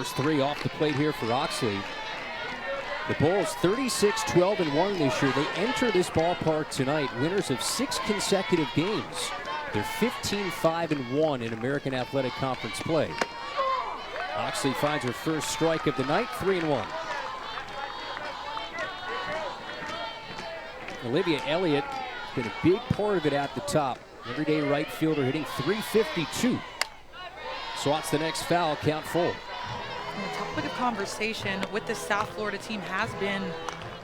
First three off the plate here for Oxley. The Bulls 36-12-1 this year. They enter this ballpark tonight winners of 6 consecutive games. They're 15-5-1 in American Athletic Conference play. Oxley finds her first strike of the night, 3-1. Olivia Elliott has been a big part of it at the top. Everyday right fielder hitting .352. Swats the next foul, count full. The topic of conversation with the South Florida team has been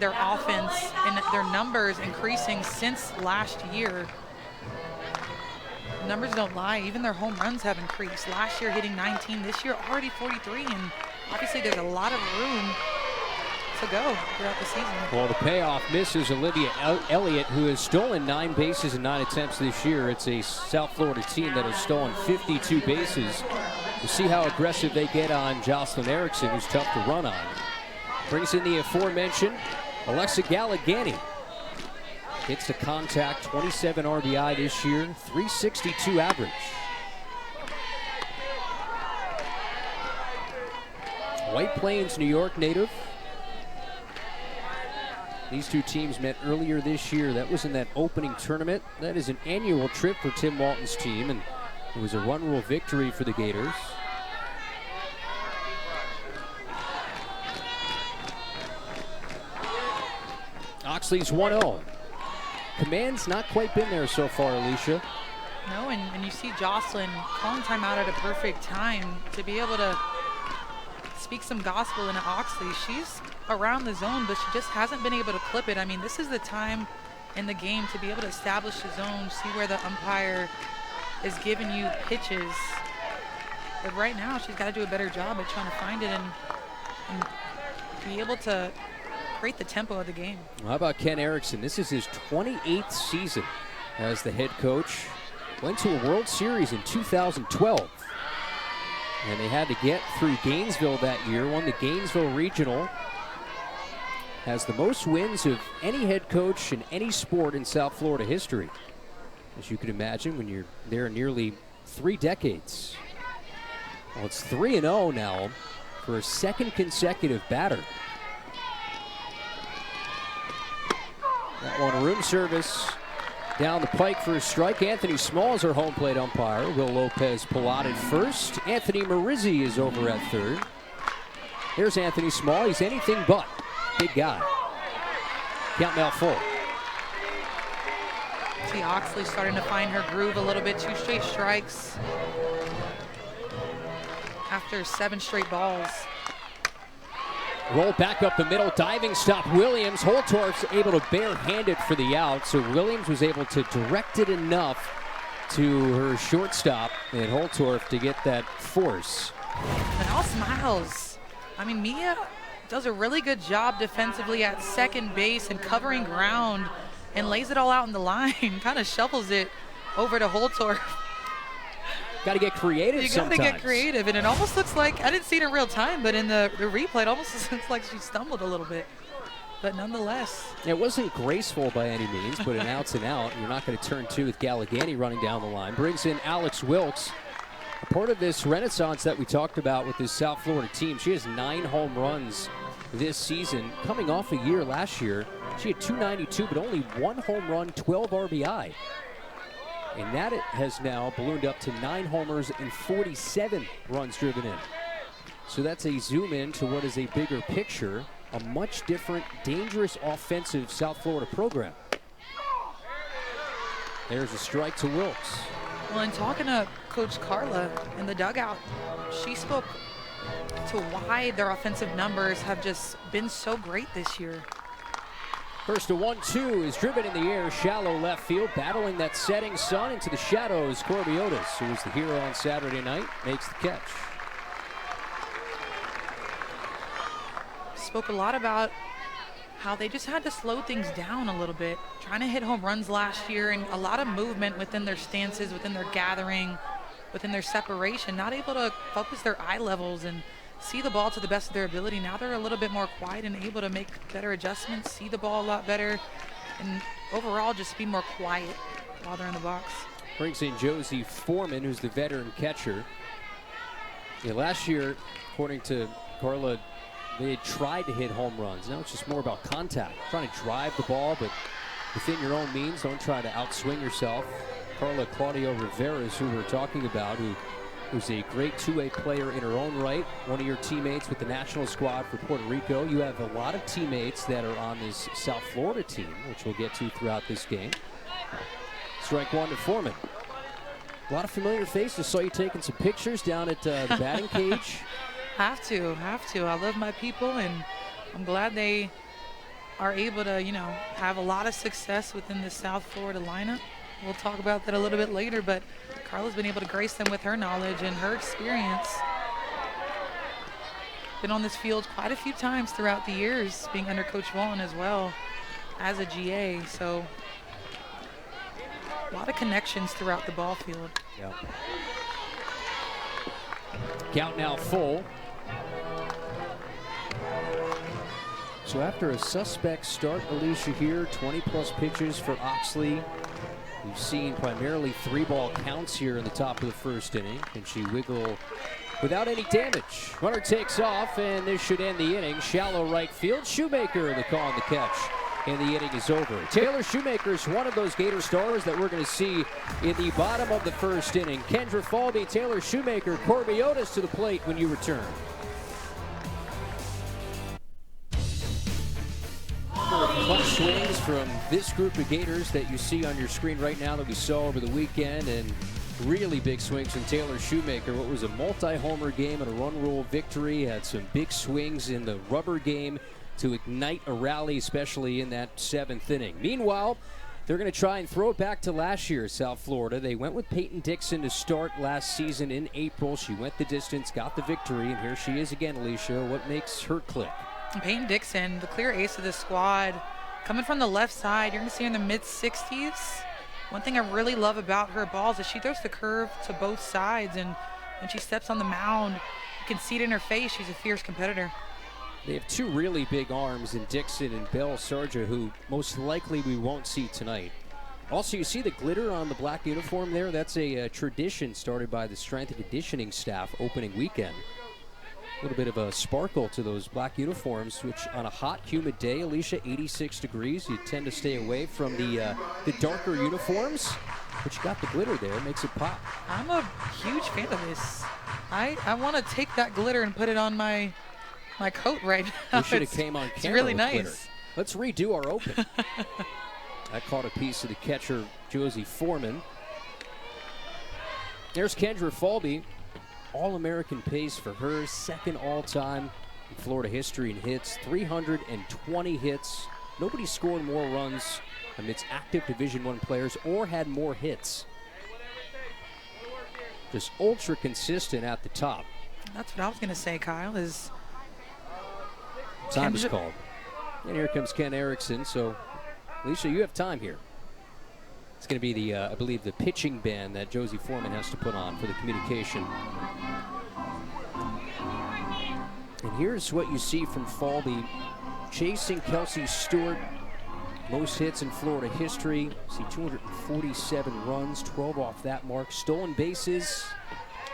their offense and their numbers increasing since last year. The numbers don't lie. Even their home runs have increased. Last year hitting 19, this year already 43, and obviously there's a lot of room to go throughout the season. Well, the payoff misses Olivia Elliott, who has stolen 9 bases in 9 attempts this year. It's a South Florida team that has stolen 52 bases. We'll see how aggressive they get on Jocelyn Erickson, who's tough to run on. Brings in the aforementioned Alexa Galligani. Hits the contact, 27 RBI this year, .362 average. White Plains, New York native. These two teams met earlier this year. That was in that opening tournament. That is an annual trip for Tim Walton's team, and it was a run rule victory for the Gators. Oxley's 1-0. Command's not quite been there so far, Alicia. No, and you see Jocelyn calling timeout at a perfect time to be able to speak some gospel into Oxley. She's around the zone, but she just hasn't been able to clip it. I mean, this is the time in the game to be able to establish the zone, see where the umpire is giving you pitches. But right now, she's got to do a better job at trying to find it and be able to create the tempo of the game. How about Ken Erickson? This is his 28th season as the head coach. Went to a World Series in 2012. And they had to get through Gainesville that year. Won the Gainesville Regional. Has the most wins of any head coach in any sport in South Florida history. As you can imagine, when you're there nearly 3 decades. Well, it's 3-0 now for a second consecutive batter. That one, room service down the pike for a strike. Anthony Small is our home plate umpire. Will Lopez Pilat at first. Anthony Marizzi is over at third. Here's Anthony Small. He's anything but big guy. Count now full. See Oxley starting to find her groove a little bit. 2 straight strikes after 7 straight balls. Roll back up the middle, diving stop Williams. Holtorf's able to barehand it for the out, so Williams was able to direct it enough to her shortstop and Holtorf to get that force. And all smiles. I mean, Mia does a really good job defensively at second base and covering ground and lays it all out in the line, kind of shovels it over to Holtorf. Got to get creative sometimes. You got to get creative, and it almost looks like, I didn't see it in real time, but in the replay, it almost looks like she stumbled a little bit. But nonetheless. It wasn't graceful by any means, but an out's an out. You're not going to turn 2 with Galligani running down the line. Brings in Alex Wilkes, a part of this renaissance that we talked about with this South Florida team. She has 9 home runs this season, coming off a year last year. She had 292, but only 1 home run, 12 RBI. And that has now ballooned up to 9 homers and 47 runs driven in. So that's a zoom in to what is a bigger picture, a much different, dangerous offensive South Florida program. There's a strike to Wilkes. Well, in talking to Coach Carla in the dugout, she spoke to why their offensive numbers have just been so great this year. First to 1-2 is driven in the air, shallow left field, battling that setting sun into the shadows. Corby Otis, who was the hero on Saturday night, makes the catch. Spoke a lot about how they just had to slow things down a little bit, trying to hit home runs last year, and a lot of movement within their stances, within their gathering, within their separation, not able to focus their eye levels and see the ball to the best of their ability. Now they're a little bit more quiet and able to make better adjustments, see the ball a lot better, and overall just be more quiet while they're in the box. Brings in Josie Foreman, who's the veteran catcher. Yeah, last year, according to Carla, they had tried to hit home runs. Now it's just more about contact, trying to drive the ball, but within your own means. Don't try to outswing yourself. Carla Claudio Rivera is who we're talking about, who's a great two-way player in her own right, one of your teammates with the national squad for Puerto Rico. You have a lot of teammates that are on this South Florida team, which we'll get to throughout this game. Strike one to Foreman. A lot of familiar faces. Saw you taking some pictures down at the batting cage. Have to. I love my people, and I'm glad they are able to, have a lot of success within the South Florida lineup. We'll talk about that a little bit later, but Carla's been able to grace them with her knowledge and her experience. Been on this field quite a few times throughout the years, being under Coach Vaughn as well as a GA. So a lot of connections throughout the ball field. Yeah. Count now full. So after a suspect start, Alicia, here, 20-plus pitches for Oxley. We've seen primarily 3-ball counts here in the top of the first inning. Can she wiggle without any damage? Runner takes off, and this should end the inning. Shallow right field. Shoemaker the call on the catch, and the inning is over. Taylor Shoemaker is one of those Gator stars that we're going to see in the bottom of the first inning. Kendra Falby, Taylor Shoemaker, Corby Otis to the plate when you return. Clutch swings from this group of Gators that you see on your screen right now that we saw over the weekend, and really big swings from Taylor Shoemaker. What was a multi-homer game and a run rule victory. Had some big swings in the rubber game to ignite a rally, especially in that 7th inning. Meanwhile, they're going to try and throw it back to last year, South Florida. They went with Peyton Dixon to start last season in April. She went the distance, got the victory, and here she is again, Alicia. What makes her click? Peyton Dixon, the clear ace of the squad, coming from the left side. You're going to see her in the mid-60s. One thing I really love about her balls is she throws the curve to both sides, and when she steps on the mound, you can see it in her face. She's a fierce competitor. They have two really big arms in Dixon and Belle Sarja, who most likely we won't see tonight. Also, you see the glitter on the black uniform there? That's a tradition started by the strength and conditioning staff opening weekend. A little bit of a sparkle to those black uniforms, which on a hot, humid day, Alicia, 86 degrees, you tend to stay away from the darker uniforms, but you got the glitter there. It makes it pop. I'm a huge fan of this. I want to take that glitter and put it on my coat right now. We should have came on camera. It's really with nice. Glitter. Let's redo our open. I caught a piece of the catcher, Josie Foreman. There's Kendra Falby. All-American pace for her, second all-time in Florida history in hits, 320 hits. Nobody scored more runs amidst active Division I players or had more hits. Just ultra consistent at the top. That's what I was going to say, Kyle, is time is called. And here comes Ken Erickson. So, Alicia, you have time here. It's going to be the, I believe, the pitching band that Josie Foreman has to put on for the communication. And here's what you see from Falby, chasing Kelsey Stewart. Most hits in Florida history. See 247 runs, 12 off that mark. Stolen bases.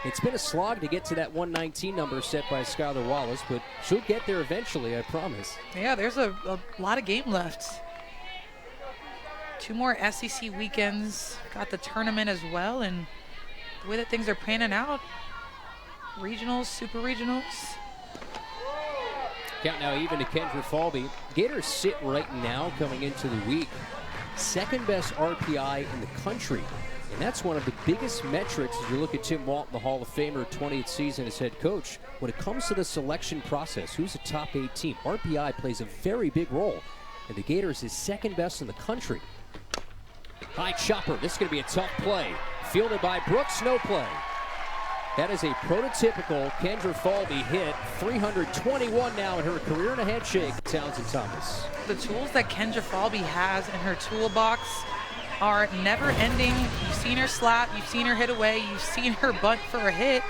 It's been a slog to get to that 119 number set by Skylar Wallace, but she'll get there eventually, I promise. Yeah, there's a lot of game left. 2 more SEC weekends, got the tournament as well, and the way that things are panning out, regionals, super regionals. Count now even to Kendra Falby. Gators sit right now coming into the week, second best RPI in the country. And that's one of the biggest metrics as you look at Tim Walton, the Hall of Famer, 20th season as head coach. When it comes to the selection process, who's a top 8 team? RPI plays a very big role. And the Gators is second best in the country. High chopper, this is going to be a tough play. Fielded by Brooks, no play. That is a prototypical Kendra Falby hit. 321 now in her career and a handshake, Townsend Thomas. The tools that Kendra Falby has in her toolbox are never ending. You've seen her slap, you've seen her hit away, you've seen her bunt for a hit.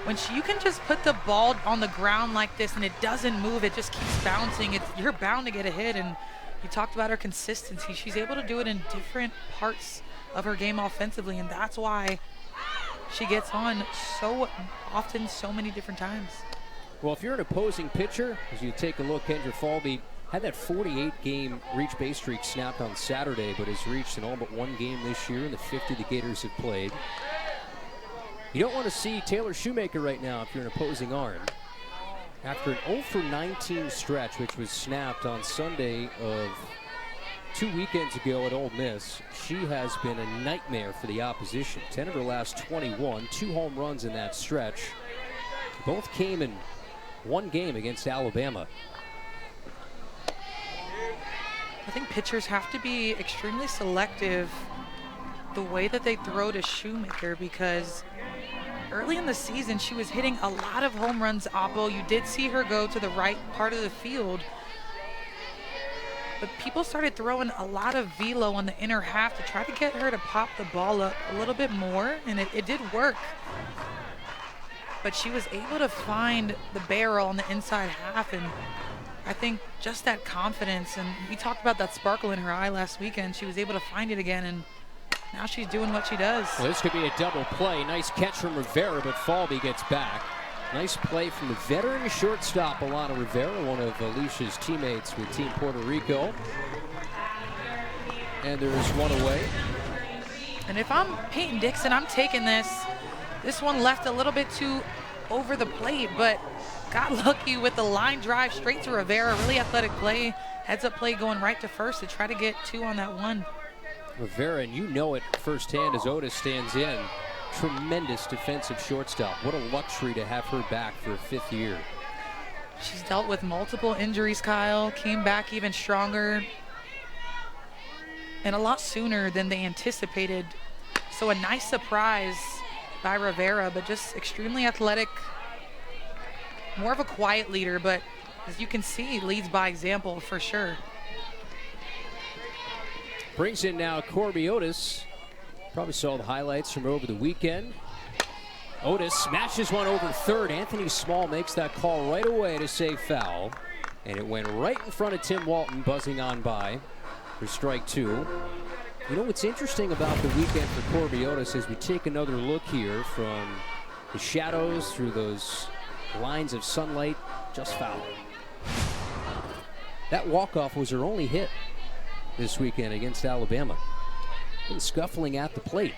When you can just put the ball on the ground like this and it doesn't move, it just keeps bouncing, you're bound to get a hit. And you talked about her consistency. She's able to do it in different parts of her game offensively, and that's why she gets on so often, so many different times. Well, if you're an opposing pitcher, as you take a look, Kendra Falvey had that 48-game reach base streak snapped on Saturday, but has reached in all but one game this year in the 50 the Gators have played. You don't want to see Taylor Shoemaker right now if you're an opposing arm. After an 0 for 19 stretch, which was snapped on Sunday of 2 weekends ago at Ole Miss, she has been a nightmare for the opposition. 10 of her last 21, 2 home runs in that stretch. Both came in one game against Alabama. I think pitchers have to be extremely selective the way that they throw to Shoemaker, because early in the season she was hitting a lot of home runs. Oppo, you did see her go to the right part of the field, but people started throwing a lot of velo on the inner half to try to get her to pop the ball up a little bit more, and it did work. But she was able to find the barrel on the inside half, and I think just that confidence, and we talked about that sparkle in her eye last weekend, she was able to find it again, and now she's doing what she does. Well, this could be a double play. Nice catch from Rivera, but Falvey gets back. Nice play from the veteran shortstop, Alana Rivera, one of Alicia's teammates with Team Puerto Rico. And there is one away. And if I'm Peyton Dixon, I'm taking this. This one left a little bit too over the plate, but got lucky with the line drive straight to Rivera. Really athletic play, heads up play going right to first to try to get 2 on that one. Rivera, and you know it firsthand as Otis stands in. Tremendous defensive shortstop. What a luxury to have her back for a 5th year. She's dealt with multiple injuries, Kyle. Came back even stronger and a lot sooner than they anticipated. So a nice surprise by Rivera, but just extremely athletic. More of a quiet leader, but as you can see, leads by example for sure. Brings in now Corby Otis. Probably saw the highlights from over the weekend. Otis smashes one over third. Anthony Small makes that call right away to say foul. And it went right in front of Tim Walton, buzzing on by for strike 2. You know what's interesting about the weekend for Corby Otis as we take another look here from the shadows through those lines of sunlight, just foul. That walk-off was her only hit this weekend against Alabama. Been scuffling at the plate.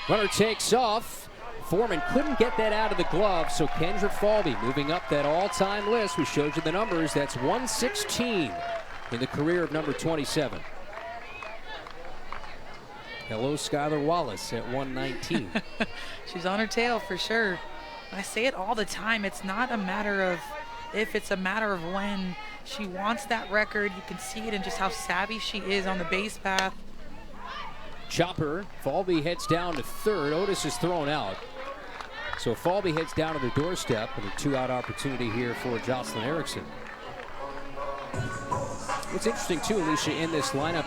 Runner takes off. Foreman couldn't get that out of the glove, so Kendra Falvey moving up that all-time list. We showed you the numbers. That's 116 in the career of number 27. Hello, Skylar Wallace at 119. She's on her tail for sure. I say it all the time. It's not a matter of if, it's a matter of when. She wants that record. You can see it in just how savvy she is on the base path. Chopper. Falvey heads down to third. Otis is thrown out. So Falvey heads down to the doorstep, and a 2-out opportunity here for Jocelyn Erickson. What's interesting too, Alicia, in this lineup,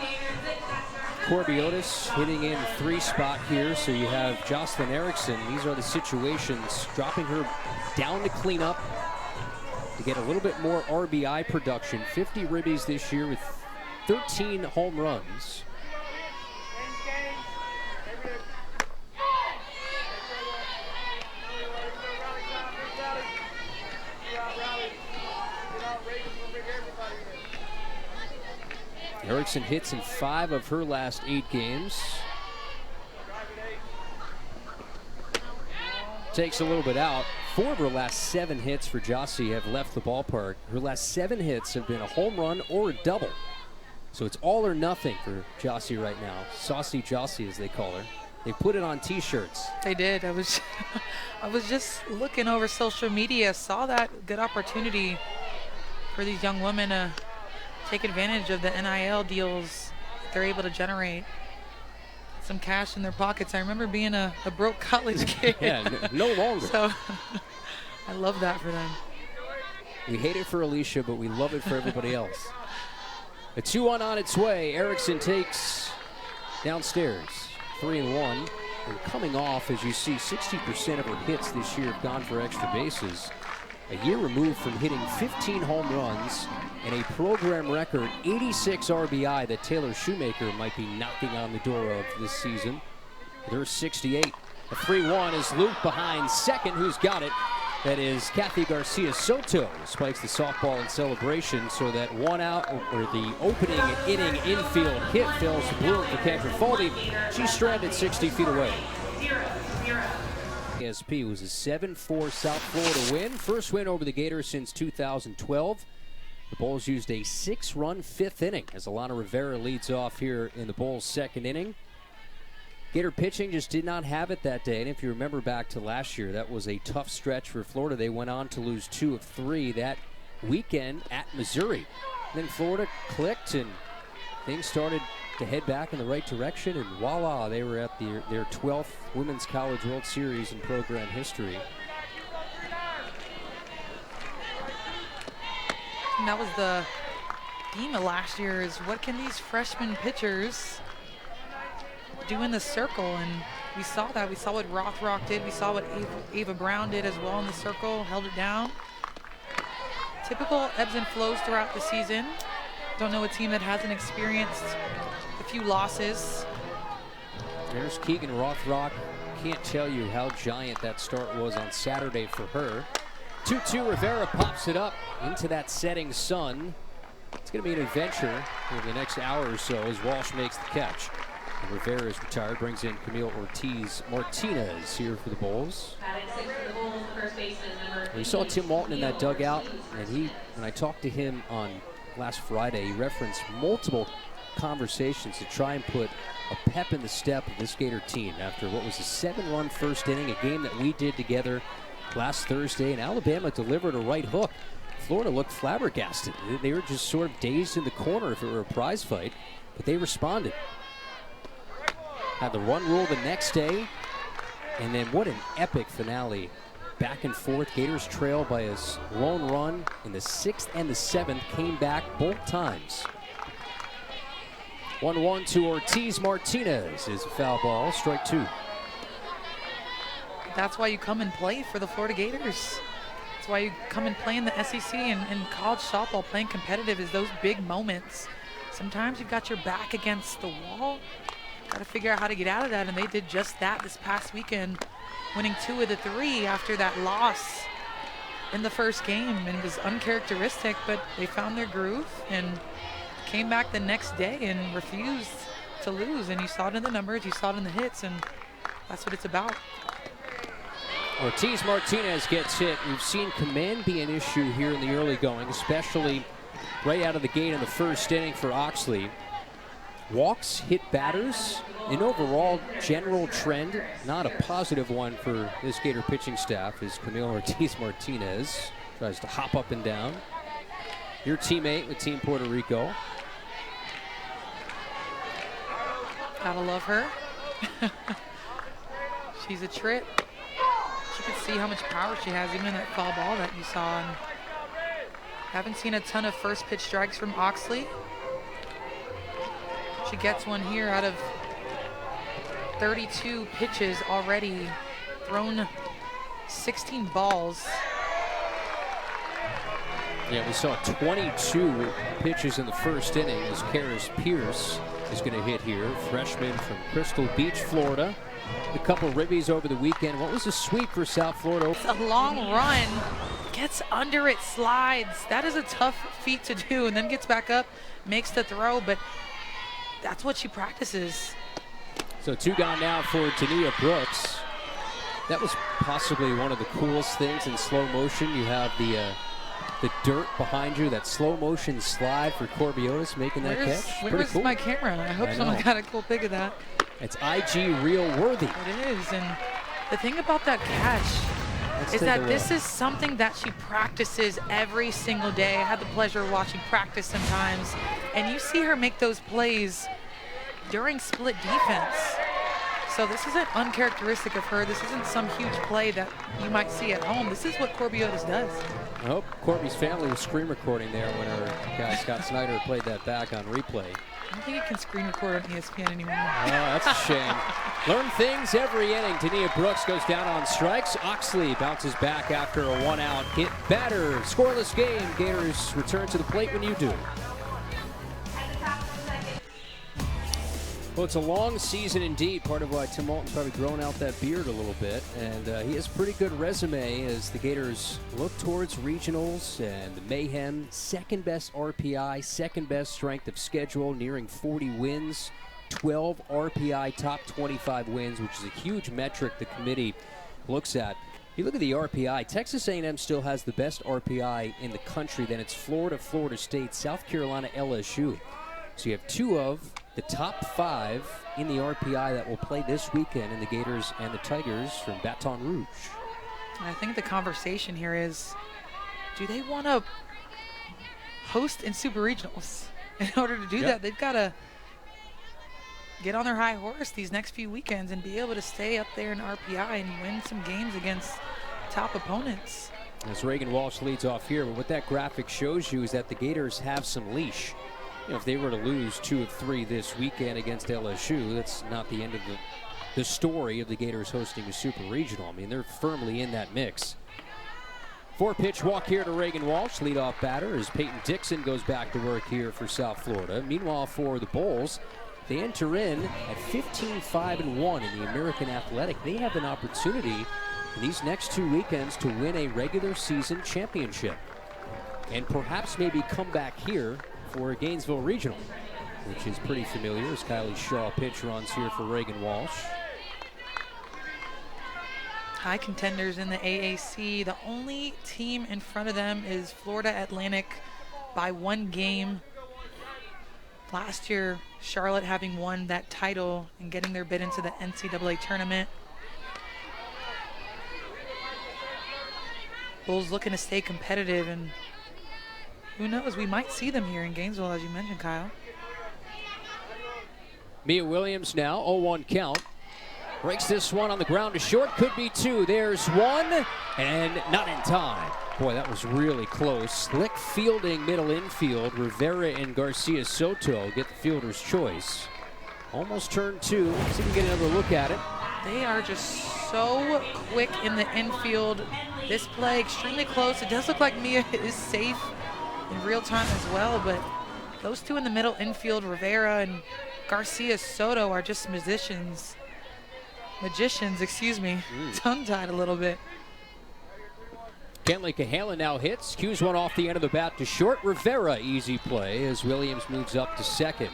Corby Otis hitting in 3 spot here. So you have Jocelyn Erickson. These are the situations, dropping her down to clean up to get a little bit more RBI production. 50 ribbies this year with 13 home runs. Erickson hits in 5 of her last 8 games. Takes a little bit out. 4 of her last 7 hits for Jossie have left the ballpark. Her last 7 hits have been a home run or a double. So it's all or nothing for Jossie right now. Saucy Jossie, as they call her. They put it on t-shirts. They did. I was just looking over social media, saw that good opportunity for these young women to take advantage of the NIL deals they're able to generate. Some cash in their pockets. I remember being a broke college kid. Yeah, no longer. So I love that for them. We hate it for Alicia, but we love it for everybody else. A 2-1 on its way. Erickson takes downstairs. 3-1. And coming off, as you see, 60% of her hits this year have gone for extra bases. A year removed from hitting 15 home runs and a program record 86 RBI that Taylor Shoemaker might be knocking on the door of this season. There's 68. A 3-1 is Luke behind second, who's got it. That is Kathy Garcia Soto spikes the softball in celebration, so that one out, or the opening inning infield hit fails to bloom for Kendra Falvey. She's stranded 60 feet away. SP was a 7-4 South Florida win. First win over the Gators since 2012. The Bulls used a 6-run fifth inning as Alana Rivera leads off here in the Bulls' second inning. Gator pitching just did not have it that day, and if you remember back to last year, that was a tough stretch for Florida. They went on to lose 2 of 3 that weekend at Missouri. Then Florida clicked, and things started to head back in the right direction, and voila, they were at their 12th Women's College World Series in program history. And that was the theme of last year, is what can these freshman pitchers do in the circle? And we saw that. We saw what Rothrock did. We saw what Ava Brown did as well in the circle, held it down. Typical ebbs and flows throughout the season. Don't know a team that hasn't experienced a few losses. There's Keegan Rothrock. Can't tell you how giant that start was on Saturday for her. 2-2, Rivera pops it up into that setting sun. It's going to be an adventure over the next hour or so as Walsh makes the catch. And Rivera is retired, brings in Camille Ortiz Martinez here for the Bulls. We saw Tim Walton in that dugout, and when I talked to him on last Friday, he referenced multiple conversations to try and put a pep in the step of this Gator team after what was a 7-run first inning, a game that we did together last Thursday, and Alabama delivered a right hook. Florida looked flabbergasted. They were just sort of dazed in the corner if it were a prize fight, but they responded. Had the run rule the next day, and then what an epic finale. Back and forth, Gators trail by a lone run in the 6th and the 7th, came back both times. 1-1 to Ortiz Martinez is a foul ball, strike 2. That's why you come and play for the Florida Gators. That's why you come and play in the SEC and college softball. Playing competitive is those big moments. Sometimes you've got your back against the wall. Got to figure out how to get out of that, and they did just that this past weekend, winning 2 of the 3 after that loss in the first game. And it was uncharacteristic, but they found their groove and came back the next day and refused to lose. And you saw it in the numbers, you saw it in the hits, and that's what it's about. Ortiz Martinez gets hit. We've seen command be an issue here in the early going, especially right out of the gate in the first inning for Oxley. Walks, hit batters, an overall general trend, not a positive one for this Gator pitching staff, as Camille Ortiz Martinez tries to hop up and down. Your teammate with Team Puerto Rico. Gotta love her. She's a trip. You can see how much power she has, even in that foul ball that you saw. And haven't seen a ton of first pitch strikes from Oxley. She gets one here out of 32 pitches already, thrown 16 balls. Yeah, we saw 22 pitches in the first inning as Karis Pierce is going to hit here, freshman from Crystal Beach, Florida. A couple ribbies over the weekend. What was a sweep for South Florida? It's a long run, gets under it, slides. That is a tough feat to do, and then gets back up, makes the throw, but that's what she practices. So 2 gone now for Tania Brooks. That was possibly one of the coolest things in slow motion. You have the dirt behind you, that slow motion slide for Corbiotis making that catch. Where's cool. My camera? I hope someone got a cool pic of that. It's IG reel worthy. It is, and the thing about that catch is that this is something that she practices every single day. I had the pleasure of watching practice sometimes, and you see her make those plays during split defense. So this isn't uncharacteristic of her. This isn't some huge play that you might see at home. This is what Corbiotis does. I hope Corby's family was screen recording there when her guy Scott Snyder played that back on replay. I don't think you can screen record on ESPN anymore. Oh, that's a shame. Learn things every inning. Tania Brooks goes down on strikes. Oxley bounces back after a 1-out hit batter. Scoreless game. Gators return to the plate when you do. Well, it's a long season indeed. Part of why Tim Malton's probably grown out that beard a little bit. And he has a pretty good resume as the Gators look towards regionals and the mayhem. Second best RPI, second best strength of schedule, nearing 40 wins, 12 RPI top 25 wins, which is a huge metric the committee looks at. You look at the RPI, Texas A&M still has the best RPI in the country. Then it's Florida, Florida State, South Carolina, LSU. So you have two of the top 5 in the RPI that will play this weekend in the Gators and the Tigers from Baton Rouge. I think the conversation here is, do they want to host in super regionals? In order to do that, they've got to get on their high horse these next few weekends and be able to stay up there in RPI and win some games against top opponents. As Reagan Walsh leads off here, but what that graphic shows you is that the Gators have some leash. You know, if they were to lose 2 of 3 this weekend against LSU, that's not the end of the story of the Gators hosting a super regional. I mean, they're firmly in that mix. 4-pitch walk here to Reagan Walsh, leadoff batter, as Peyton Dixon goes back to work here for South Florida. Meanwhile, for the Bulls, they enter in at 15-5-1 in the American Athletic. They have an opportunity in these next 2 weekends to win a regular season championship and perhaps maybe come back here for a Gainesville Regional, which is pretty familiar as Kylie Shaw pitch runs here for Reagan Walsh. High contenders in the AAC. The only team in front of them is Florida Atlantic by 1 game. Last year, Charlotte having won that title and getting their bid into the NCAA tournament. Bulls looking to stay competitive, and who knows, we might see them here in Gainesville, as you mentioned, Kyle. Mia Williams now, 0-1 count. Breaks this one on the ground to short, could be 2. There's 1, and not in time. Boy, that was really close. Slick fielding middle infield. Rivera and Garcia Soto get the fielder's choice. Almost turned 2. See if we can get another look at it. They are just so quick in the infield. This play extremely close. It does look like Mia is safe in real time as well, but those 2 in the middle infield, Rivera and Garcia Soto, are just magicians, excuse me. Tongue-tied a little bit. Kenley Cahalan now hits, cues one off the end of the bat to short. Rivera, easy play as Williams moves up to second.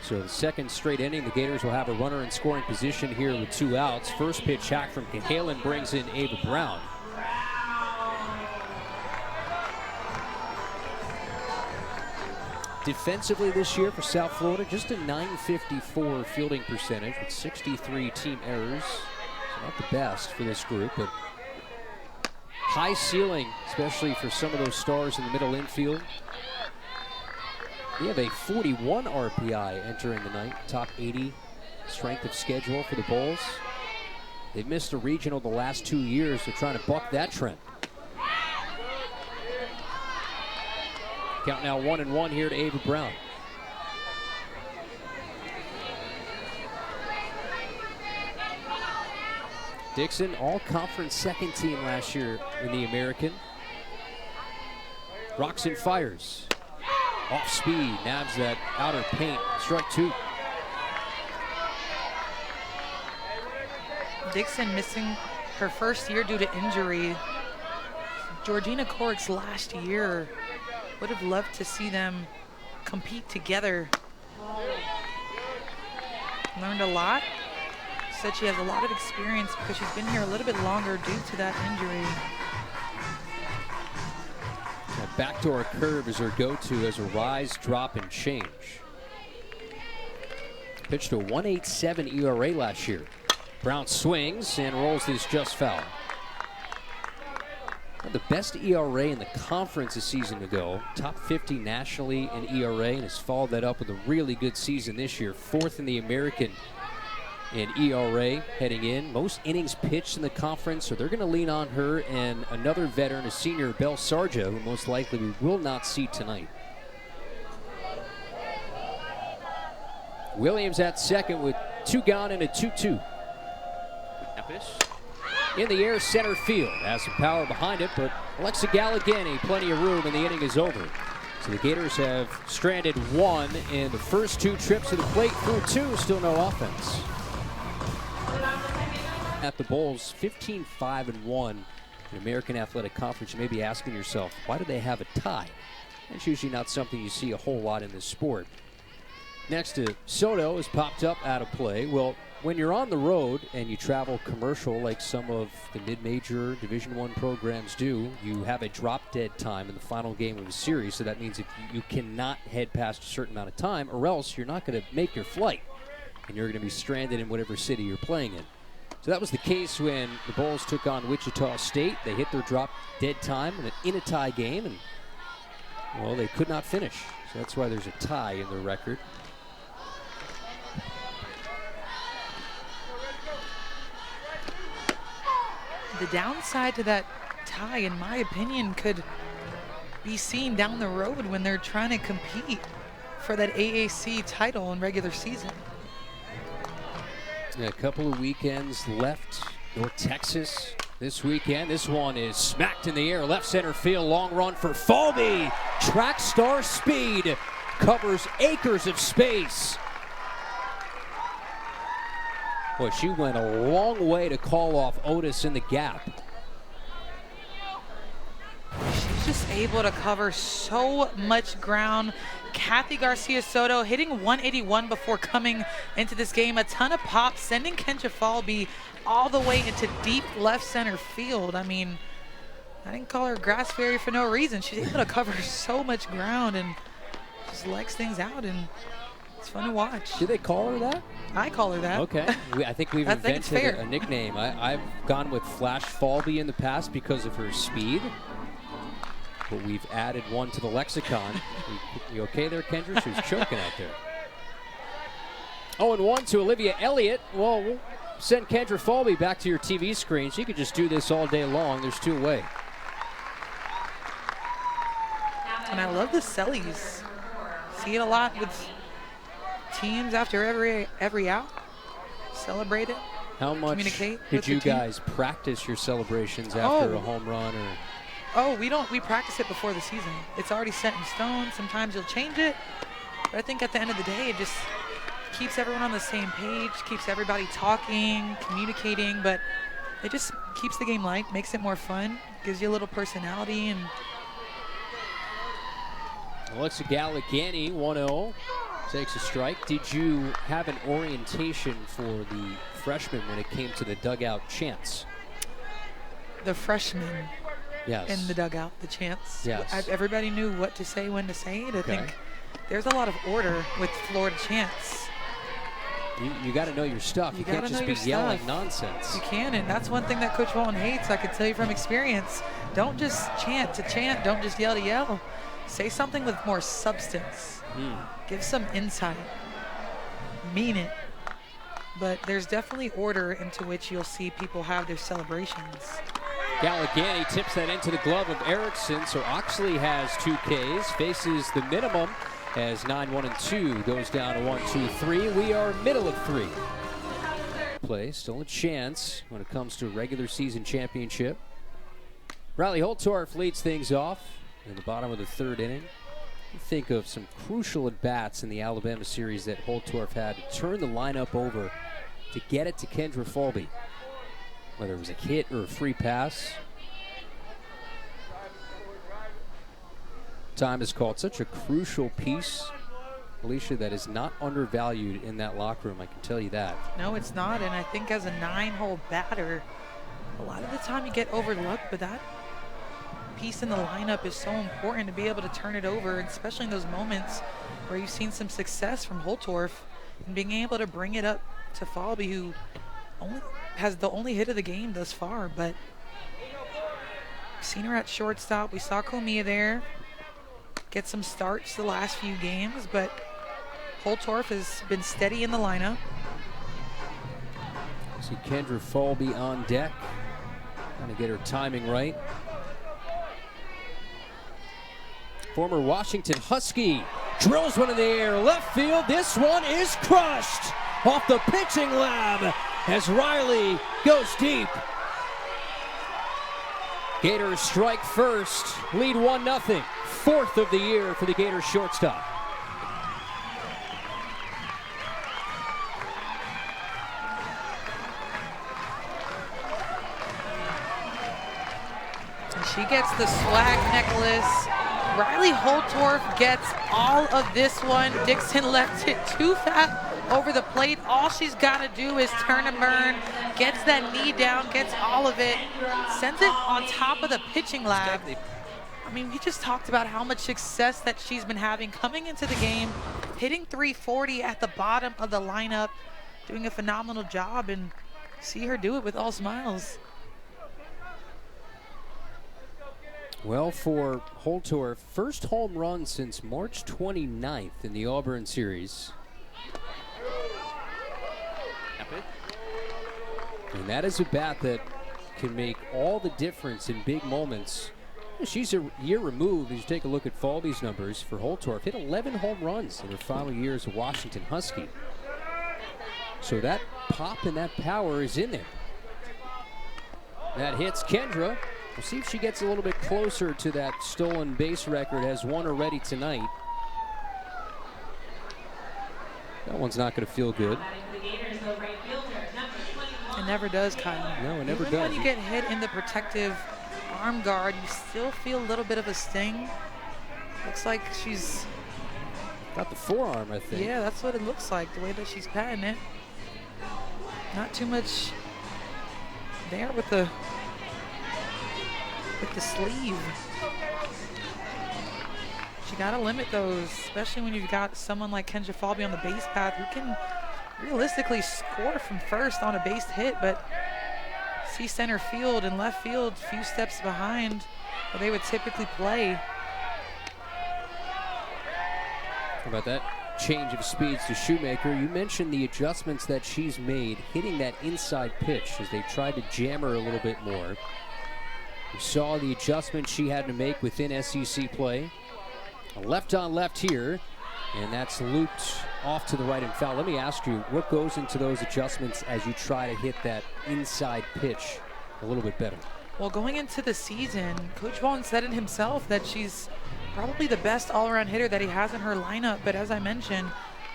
So the second straight inning, the Gators will have a runner in scoring position here with 2 outs. First pitch hack from Cahalan brings in Ava Brown. Defensively this year for South Florida, just a .954 fielding percentage with 63 team errors. So not the best for this group, but high ceiling, especially for some of those stars in the middle infield. We have a 41 RPI entering the night, top 80 strength of schedule for the Bulls. They've missed a regional the last 2 years. They're trying to buck that trend. Count now 1-1 here to Ava Brown. Dixon, all-conference second team last year in the American. Rocks and fires. Off speed, nabs that outer paint. Strike 2. Dixon missing her first year due to injury. Georgina Corrick's last year. Would have loved to see them compete together. Learned a lot. Said she has a lot of experience because she's been here a little bit longer due to that injury. That backdoor curve is her go-to as a rise, drop, and change. Pitched a 1.87 ERA last year. Brown swings and rolls this just foul. The best ERA in the conference a season ago, top 50 nationally in ERA, and has followed that up with a really good season this year. 4th in the American in ERA heading in. Most innings pitched in the conference, so they're going to lean on her and another veteran, a senior, Belle Sarja, who most likely we will not see tonight. Williams at second with 2 gone and a 2-2. In the air, center field. Has some power behind it, but Alexa Galligani, plenty of room, and the inning is over. So the Gators have stranded one in the first 2 trips to the plate through 2, still no offense. At the Bulls, 15-5-1 in American Athletic Conference. You may be asking yourself, why do they have a tie? That's usually not something you see a whole lot in this sport. Next to Soto has popped up out of play. Well, when you're on the road and you travel commercial like some of the mid-major Division I programs do, you have a drop-dead time in the final game of a series. So that means if you cannot head past a certain amount of time, or else you're not going to make your flight, and you're going to be stranded in whatever city you're playing in. So that was the case when the Bulls took on Wichita State. They hit their drop-dead time in a tie game, and, well, they could not finish. So that's why there's a tie in their record. The downside to that tie, in my opinion, could be seen down the road when they're trying to compete for that AAC title in regular season. A couple of weekends left. North Texas this weekend. This one is smacked in the air. Left center field. Long run for Falby. Track star speed. Covers acres of space. Boy, she went a long way to call off Otis in the gap. She's just able to cover so much ground. Kathy Garcia Soto hitting 181 before coming into this game. A ton of pop, sending Kendra Falby all the way into deep left center field. I mean, I didn't call her Grass Fairy for no reason. She's able to cover so much ground and just legs things out, and it's fun to watch. Did they call her that? I call her that. Okay. I think we've invented a nickname. I've gone with Flash Falby in the past because of her speed. But we've added one to the lexicon. You okay there, Kendra? She was choking out there. 0-1 to Olivia Elliott. Well, we'll send Kendra Falby back to your TV screen. She could just do this all day long. There's 2 away. And I love the sellies. See it a lot with teams after every out. Celebrate it. How much did you guys practice your celebrations after a home run? Or? Oh, we practice it before the season. It's already set in stone. Sometimes you'll change it. But I think at the end of the day, it just keeps everyone on the same page, keeps everybody talking, communicating, but it just keeps the game light, makes it more fun, gives you a little personality. And Alexa Galligani, 1-0, takes a strike. Did you have an orientation for the freshmen when it came to the dugout chants? The freshmen in the dugout, the chants. Yes. Everybody knew what to say, when to say it. I think there's a lot of order with Florida chants. You got to know your stuff. You can't just be yelling nonsense. You can, and that's one thing that Coach Wallen hates. I can tell you from experience. Don't just chant to chant. Don't just yell to yell. Say something with more substance. Give some insight. Mean it. But there's definitely order into which you'll see people have their celebrations. Galligani tips that into the glove of Erickson, so Oxley has 2 Ks, faces the minimum as 9-1-2 goes down to 1-2-3. We are middle of 3. Play, still a chance when it comes to a regular season championship. Riley Holtorf leads things off in the bottom of the 3rd inning. You think of some crucial at-bats in the Alabama series that Holtorf had to turn the lineup over to get it to Kendra Falby. Whether it was a hit or a free pass. Time is called. Such a crucial piece, Alicia, that is not undervalued in that locker room. I can tell you that. No, it's not. And I think as a 9-hole batter, a lot of the time you get overlooked, but that piece in the lineup is so important to be able to turn it over, especially in those moments where you've seen some success from Holtorf and being able to bring it up to Falby, who has the only hit of the game thus far. But we've seen her at shortstop. We saw Comia there get some starts the last few games, but Holtorf has been steady in the lineup. See Kendra Falby on deck, trying to get her timing right. Former Washington Husky drills one in the air, left field. This one is crushed off the pitching lab as Riley goes deep. Gators strike first, lead 1-0. 4th of the year for the Gators shortstop. She gets the swag necklace. Riley Holtorf gets all of this one. Dixon left it too fat over the plate. All she's got to do is turn and burn, gets that knee down, gets all of it, sends it on top of the pitching lab. I mean, we just talked about how much success that she's been having coming into the game, hitting 340 at the bottom of the lineup, doing a phenomenal job, and see her do it with all smiles. Well, for Holtorf, first home run since March 29th in the Auburn series. And that is a bat that can make all the difference in big moments. She's a year removed. As you take a look at Falvey's numbers for Holtorf, hit 11 home runs in her final year as a Washington Husky. So that pop and that power is in there. That hits Kendra. We'll see if she gets a little bit closer to that stolen base record. Has one already tonight. That one's not going to feel good. It never does, Kyle. No, it never Even does. when you get hit in the protective arm guard, you still feel a little bit of a sting. Looks like she's got the forearm, I think. Yeah, that's what it looks like, the way that she's patting it. Not too much there with the sleeve. You got to limit those, especially when you've got someone like Kendra Falvey on the base path who can realistically score from first on a base hit, but see center field and left field a few steps behind where they would typically play. How about that change of speeds to Shoemaker? You mentioned the adjustments that she's made hitting that inside pitch as they tried to jam her a little bit more. You saw the adjustment she had to make within SEC play. A left on left here, and that's looped off to the right and foul. Let me ask you, what goes into those adjustments as you try to hit that inside pitch a little bit better? Well, going into the season, Coach Vaughn said it himself that she's probably the best all-around hitter that he has in her lineup. But as I mentioned,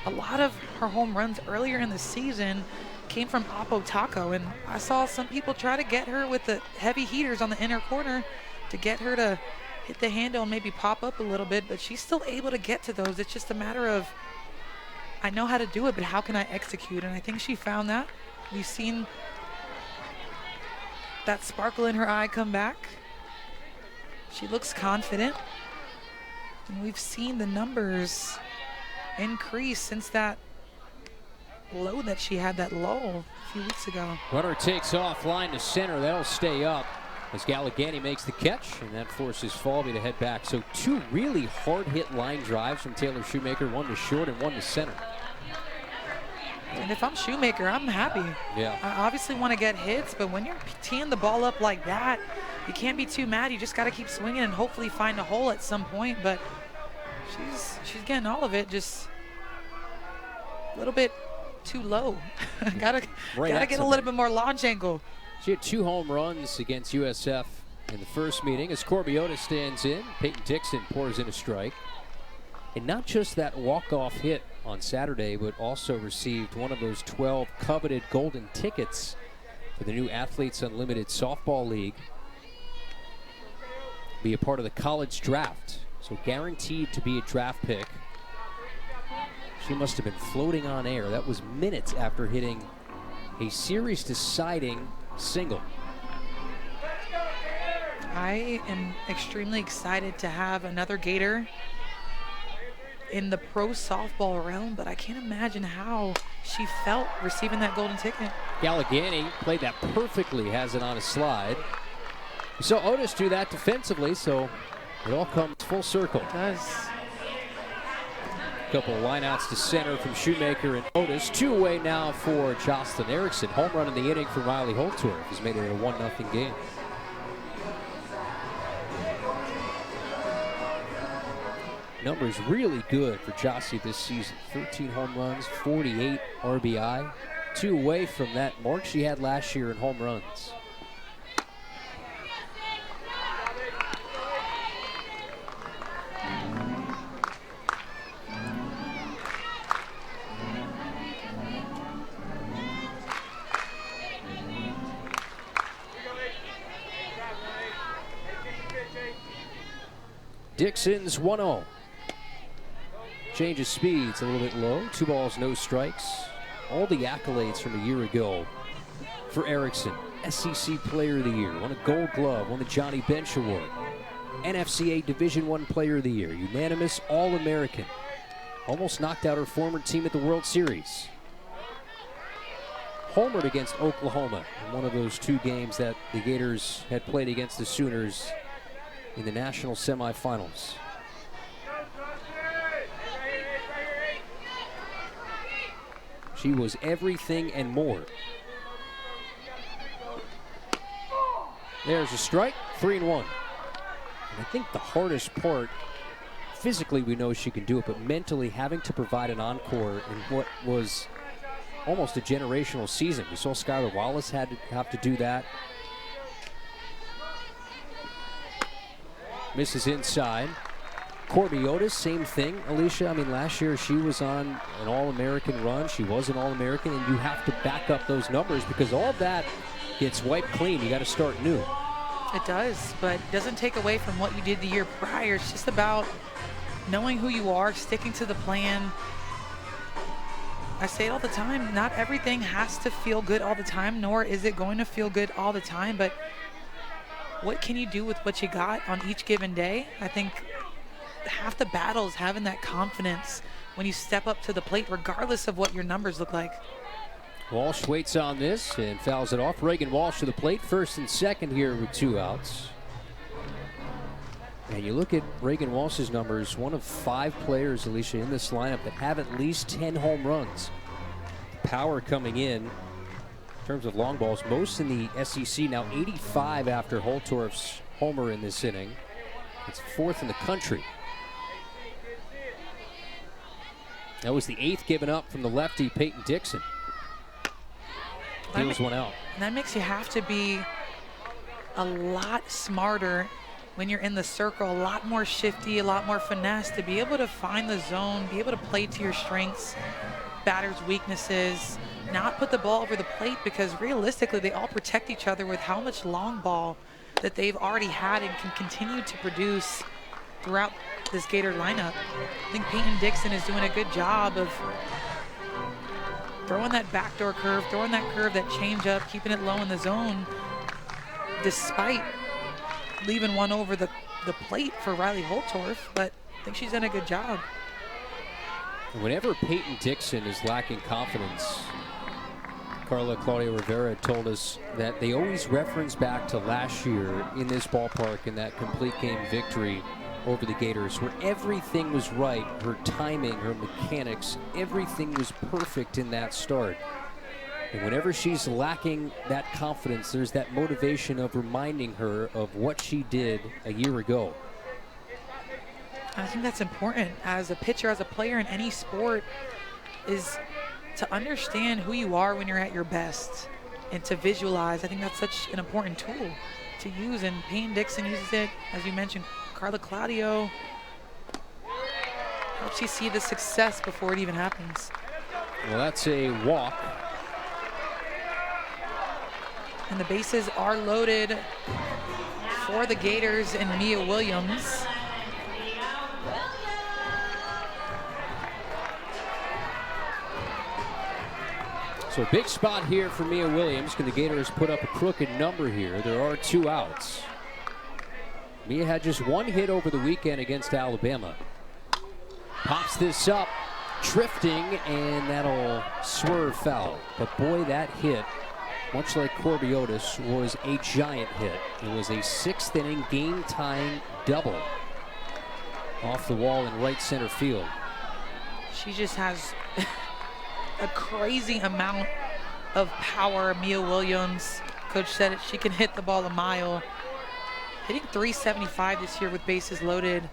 a lot of her home runs earlier in the season came from Oppo Taco, and I saw some people try to get her with the heavy heaters on the inner corner to get her to hit the handle and maybe pop up a little bit, but she's still able to get to those. It's just a matter of, I know how to do it, but how can I execute? And I think she found that. We've seen that sparkle in her eye come back. She looks confident. And we've seen the numbers increase since that low that she had, that lull a few weeks ago. Runner takes off, line to center. That'll stay up as Gallegani makes the catch, and that forces Falvey to head back. So two really hard-hit line drives from Taylor Shoemaker, one to short and one to center. And if I'm Shoemaker, I'm happy. Yeah. I obviously want to get hits, but when you're teeing the ball up like that, you can't be too mad. You just got to keep swinging and hopefully find a hole at some point. But she's getting all of it, just a little bit too low. gotta get a little bit more launch angle. She had 2 home runs against USF in the first meeting. As Corbiota stands in, Peyton Dixon pours in a strike. And not just that walk-off hit on Saturday, but also received one of those 12 coveted golden tickets for the new Athletes Unlimited Softball League. Be a part of the college draft, so guaranteed to be a draft pick. She must have been floating on air. That was minutes after hitting a series-deciding single. I am extremely excited to have another Gator in the pro softball realm, but I can't imagine how she felt receiving that golden ticket. Gallegani played that perfectly, has it on a slide. We saw Otis do that defensively, so it all comes full circle. It does. Couple of lineouts to center from Shoemaker and Otis. 2 away now for Jocelyn Erickson. Home run in the inning for Riley Holtorf. He's made it a 1-0 game. Numbers really good for Jossie this season. 13 home runs, 48 RBI. 2 away from that mark she had last year in home runs. Dixon's 1-0. Change of speeds a little bit low. 2 balls, no strikes. All the accolades from a year ago for Erickson. SEC Player of the Year, won a Gold Glove, won the Johnny Bench Award. NFCA Division I Player of the Year, unanimous All-American. Almost knocked out her former team at the World Series. Homered against Oklahoma in one of those 2 games that the Gators had played against the Sooners in the national semifinals. She was everything and more. There's a strike, 3-1. And I think the hardest part, physically we know she can do it, but mentally having to provide an encore in what was almost a generational season. We saw Skylar Wallace have to do that. Misses inside. Corbiotis, same thing, Alicia. I mean, last year she was on an All-American run. She was an All-American, and you have to back up those numbers because all of that gets wiped clean. You got to start new. It does, but it doesn't take away from what you did the year prior. It's just about knowing who you are, sticking to the plan. I say it all the time, not everything has to feel good all the time, nor is it going to feel good all the time, but what can you do with what you got on each given day? I think half the battle is having that confidence when you step up to the plate, regardless of what your numbers look like. Walsh waits on this and fouls it off. Reagan Walsh to the plate, first and second here with 2 outs. And you look at Reagan Walsh's numbers, one of 5 players, Alicia, in this lineup that have at least 10 home runs. Power coming in terms of long balls, most in the SEC, now 85 after Holtorf's homer in this inning. It's 4th in the country. That was the 8th given up from the lefty, Peyton Dixon. Deals one out. And that makes you have to be a lot smarter when you're in the circle, a lot more shifty, a lot more finesse to be able to find the zone, be able to play to your strengths, batters' weaknesses, not put the ball over the plate, because realistically they all protect each other with how much long ball that they've already had and can continue to produce throughout this Gator lineup. I think Peyton Dixon is doing a good job of throwing that backdoor curve, throwing that curve, that change-up, keeping it low in the zone, despite leaving one over the plate for Riley Holtorf, but I think she's done a good job. Whenever Peyton Dixon is lacking confidence, Carla Claudia Rivera told us that they always reference back to last year in this ballpark in that complete game victory over the Gators, where everything was right, her timing, her mechanics, everything was perfect in that start. And whenever she's lacking that confidence, there's that motivation of reminding her of what she did a year ago. I think that's important as a pitcher, as a player in any sport, is to understand who you are when you're at your best and to visualize. I think that's such an important tool to use, and Peyton Dixon uses it, as you mentioned. Carla Claudio helps you see the success before it even happens. Well, that's a walk. And the bases are loaded for the Gators and Mia Williams. So a big spot here for Mia Williams. Can the Gators put up a crooked number here? There are 2 outs. Mia had just 1 hit over the weekend against Alabama. Pops this up, drifting, and that'll swerve foul. But boy, that hit, much like Corbiotis, was a giant hit. It was a 6th inning game-tying double off the wall in right center field. She just has a crazy amount of power. Mia Williams, coach said it, she can hit the ball a mile. Hitting .375 this year with bases loaded.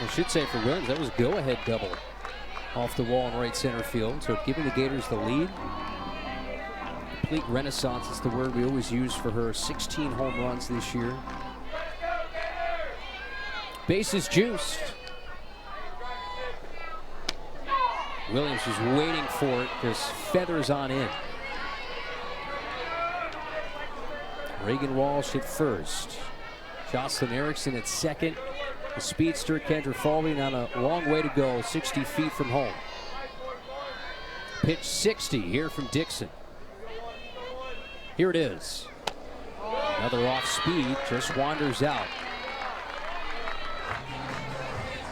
I should say for Williams, that was a go-ahead double off the wall in right center field. So giving the Gators the lead. Complete renaissance is the word we always use for her. 16 home runs this year. Bases juiced. Williams is waiting for it. There's feathers on in. Reagan Walsh at first. Jocelyn Erickson at second. The speedster Kendra Falvey on a long way to go, 60 feet from home. Pitch 60 here from Dixon. Here it is. Another off speed, just wanders out.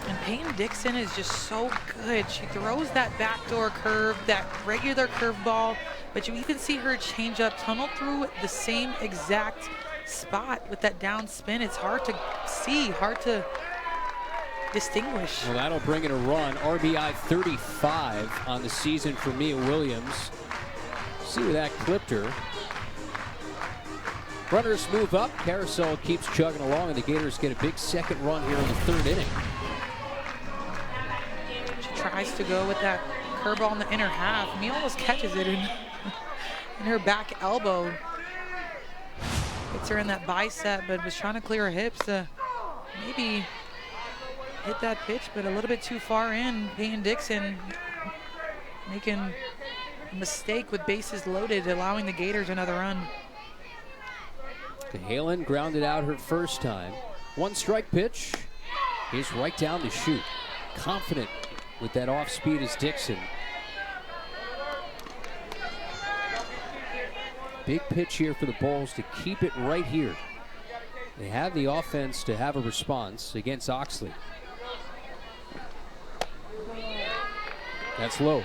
And Peyton Dixon is just so good. She throws that backdoor curve, that regular curveball, but you can see her change up tunnel through the same exact spot with that down spin. It's hard to see, hard to distinguish. Well, that'll bring in a run. RBI 35 on the season for Mia Williams. See where that clipped her. Runners move up. Carousel keeps chugging along, and the Gators get a big second run here in the third inning. She tries to go with that curveball in the inner half. Mia almost catches it in her back elbow. Hits her in that bicep, but was trying to clear her hips to maybe hit that pitch, but a little bit too far in. Peyton Dixon making a mistake with bases loaded, allowing the Gators another run. Halen grounded out her first time. One strike pitch. He's right down to shoot. Confident with that off speed is Dixon. Big pitch here for the Bulls to keep it right here. They have the offense to have a response against Oxley. That's low.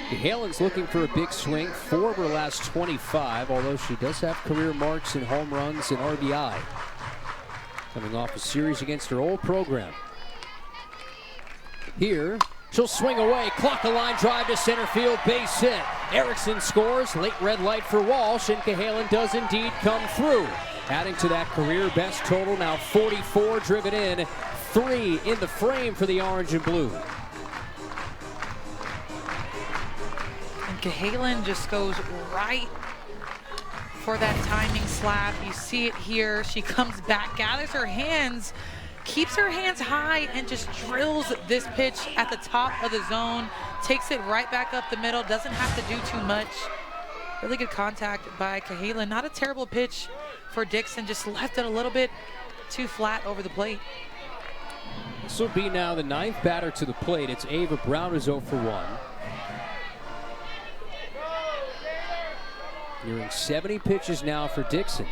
Halen's looking for a big swing. 4 of her last 25, although she does have career marks in home runs and RBI. Coming off a series against her old program. Here, she'll swing away. Clock a line drive to center field, base hit. Erickson scores. Late red light for Walsh, and Cahalan does indeed come through. Adding to that career best total, now 44 driven in. 3 in the frame for the orange and blue. Cahalan just goes right for that timing slap. You see it here. She comes back, gathers her hands, keeps her hands high, and just drills this pitch at the top of the zone. Takes it right back up the middle. Doesn't have to do too much. Really good contact by Cahalan. Not a terrible pitch for Dixon. Just left it a little bit too flat over the plate. This will be now the 9th batter to the plate. It's Ava Brown, who's 0 for 1. Nearing 70 pitches now for Dixon.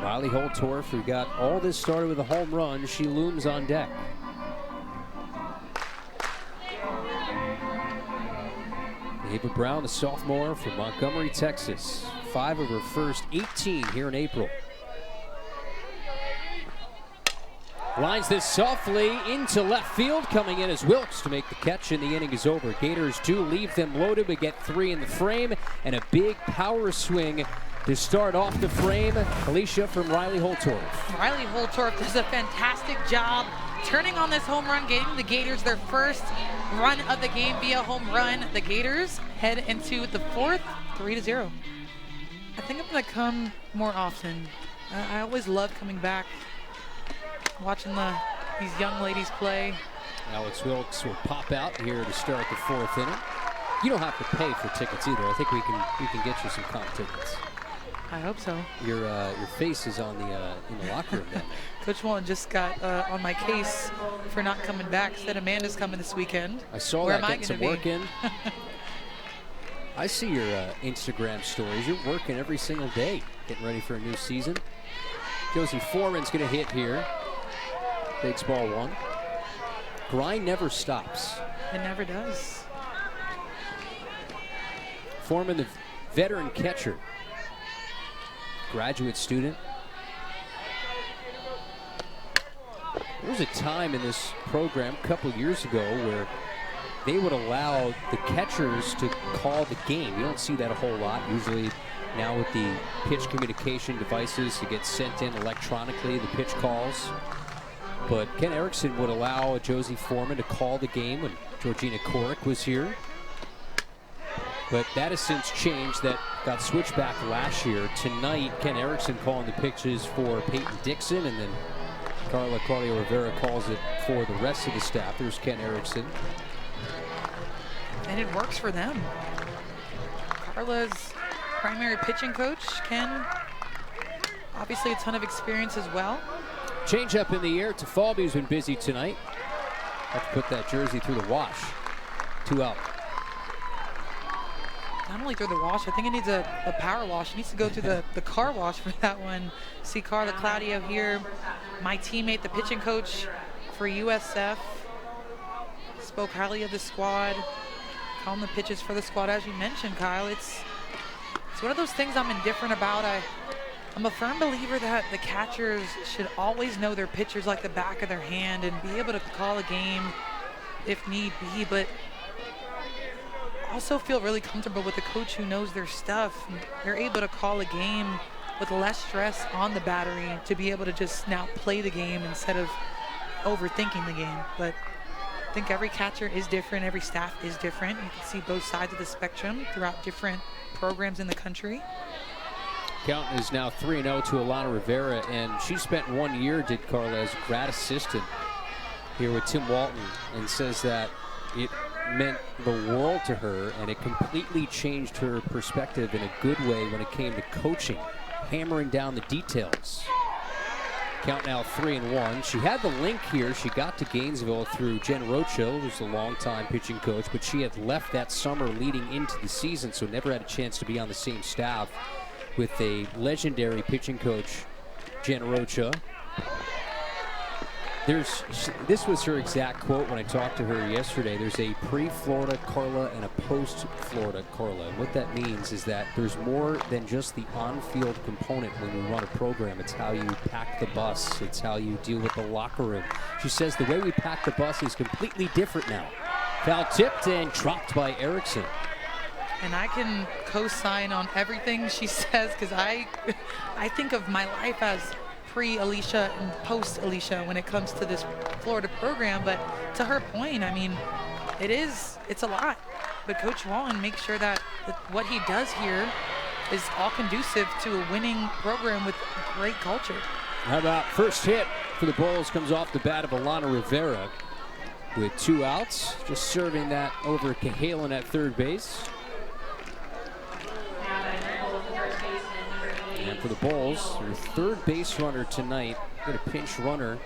Riley Holtorf, who got all this started with a home run, she looms on deck. Ava Brown, the sophomore from Montgomery, Texas. 5 of her first 18 here in April. Lines this softly into left field. Coming in as Wilkes to make the catch, and the inning is over. Gators do leave them loaded, but get 3 in the frame, and a big power swing to start off the frame. Alicia from Riley Holtorf. Riley Holtorf does a fantastic job turning on this home run, getting the Gators their first run of the game via home run. The Gators head into the 4th, 3-0. I think I'm going to come more often. I always love coming back, watching these young ladies play. Alex Wilkes will pop out here to start the 4th inning. You don't have to pay for tickets either. I think we can get you some comp tickets. I hope so. Your face is on the in the locker room then. Coach Mullen just got on my case for not coming back. Said Amanda's coming this weekend. I saw Where that am I getting some gonna work be? in. I see your Instagram stories. You're working every single day, getting ready for a new season. Josie Foreman's going to hit here. Takes ball 1. Grind never stops. It never does. Foreman, the veteran catcher, graduate student. There was a time in this program a couple years ago where they would allow the catchers to call the game. You don't see that a whole lot. Usually now with the pitch communication devices, it gets sent in electronically, the pitch calls. But Ken Erickson would allow Josie Foreman to call the game when Georgina Korick was here. But that has since changed. That got switched back last year. Tonight, Ken Erickson calling the pitches for Peyton Dixon, and then Claudia Rivera calls it for the rest of the staff. There's Ken Erickson. And it works for them. Carla's primary pitching coach, Ken. Obviously a ton of experience as well. Change up in the air. Tafalbi's been busy tonight. Have to put that jersey through the wash. 2 out. Not only through the wash, I think it needs a power wash. It needs to go through the car wash for that one. See Carla Claudio here, my teammate, the pitching coach for USF. Spoke highly of the squad, calling the pitches for the squad. As you mentioned, Kyle, it's one of those things I'm indifferent about. I'm a firm believer that the catchers should always know their pitchers like the back of their hand and be able to call a game if need be, but also feel really comfortable with a coach who knows their stuff. They're able to call a game with less stress on the battery to be able to just now play the game instead of overthinking the game. But I think every catcher is different, every staff is different. You can see both sides of the spectrum throughout different programs in the country. Count is now 3-0 to Alana Rivera, and she spent 1 year, did Carla, as grad assistant here with Tim Walton, and says that it meant the world to her, and it completely changed her perspective in a good way when it came to coaching, hammering down the details. Count now 3-1. She had the link here. She got to Gainesville through Jen Rocho, who's a longtime pitching coach, but she had left that summer leading into the season, so never had a chance to be on the same staff with a legendary pitching coach, Jen Rocha. This was her exact quote when I talked to her yesterday. There's a pre-Florida Carla and a post-Florida Carla. And what that means is that there's more than just the on-field component when you run a program. It's how you pack the bus. It's how you deal with the locker room. She says the way we pack the bus is completely different now. Foul tipped and dropped by Erickson. And I can co-sign on everything she says because I think of my life as pre-Alicia and post-Alicia when it comes to this Florida program. But to her point, I mean, it's a lot. But Coach Walton makes sure that what he does here is all conducive to a winning program with great culture. How about first hit for the Bulls comes off the bat of Alana Rivera with 2 outs. Just serving that over Cahalan at third base. And for the Bulls, their third base runner tonight, get a pinch runner.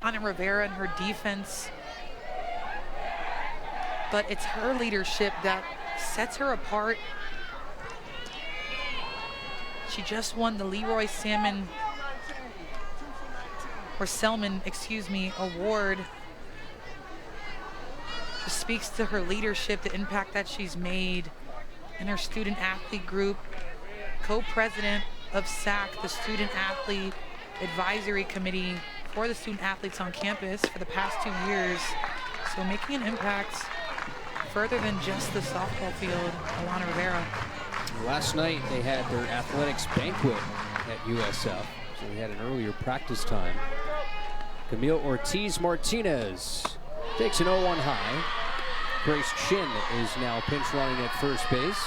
Ana Rivera and her defense, but it's her leadership that sets her apart. She just won the Leroy Selman award. Just speaks to her leadership, the impact that she's made in her student athlete group, co-president of SAC, the Student Athlete Advisory Committee for the student athletes on campus for the past 2 years. So making an impact further than just the softball field, Alana Rivera. Last night they had their athletics banquet at USF, so they had an earlier practice time. Camille Ortiz Martinez takes an 0-1 high. Grace Chin is now pinch running at first base.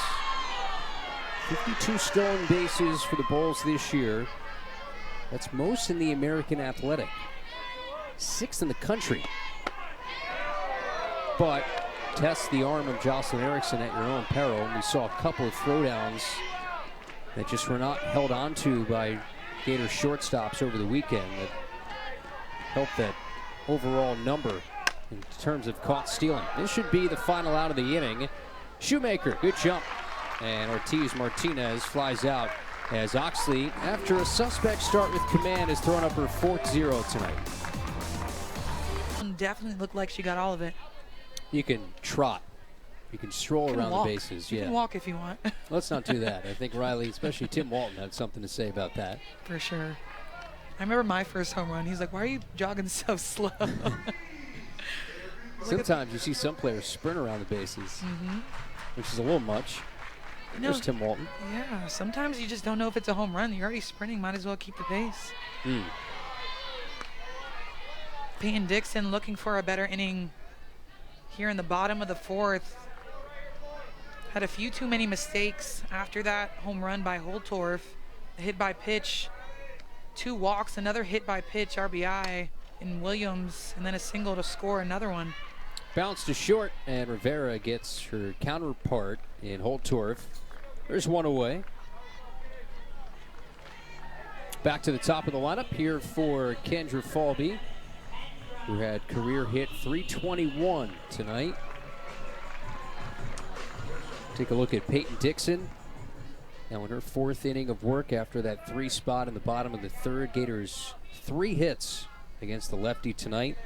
52 stolen bases for the Bulls this year. That's most in the American Athletic. 6th in the country. But test the arm of Jocelyn Erickson at your own peril. And we saw a couple of throwdowns that just were not held onto by Gator shortstops over the weekend that helped that overall number in terms of caught stealing. This should be the final out of the inning. Shoemaker, good jump. And Ortiz Martinez flies out as Oxley, after a suspect start with command, has thrown up her 4th 0 tonight. Definitely looked like she got all of it. You can trot. You can stroll around the bases. You can walk if you want. Let's not do that. I think Riley, especially Tim Walton, had something to say about that. For sure. I remember my first home run. He's like, why are you jogging so slow? Sometimes you see some players sprint around the bases, which is a little much. There's Tim Walton. Yeah, sometimes you just don't know if it's a home run. You're already sprinting. Might as well keep the pace. Peyton Dixon looking for a better inning here in the bottom of the 4th. Had a few too many mistakes after that home run by Holtorf. A hit by pitch, 2 walks, another hit by pitch, RBI. in Williams, and then a single to score another one. Bounce to short, and Rivera gets her counterpart in Holtorf. There's one away. Back to the top of the lineup here for Kendra Falby, who had career hit 321 tonight. Take a look at Peyton Dixon. Now in her 4th inning of work after that 3 spot in the bottom of the 3rd. Gators 3 hits against the lefty tonight.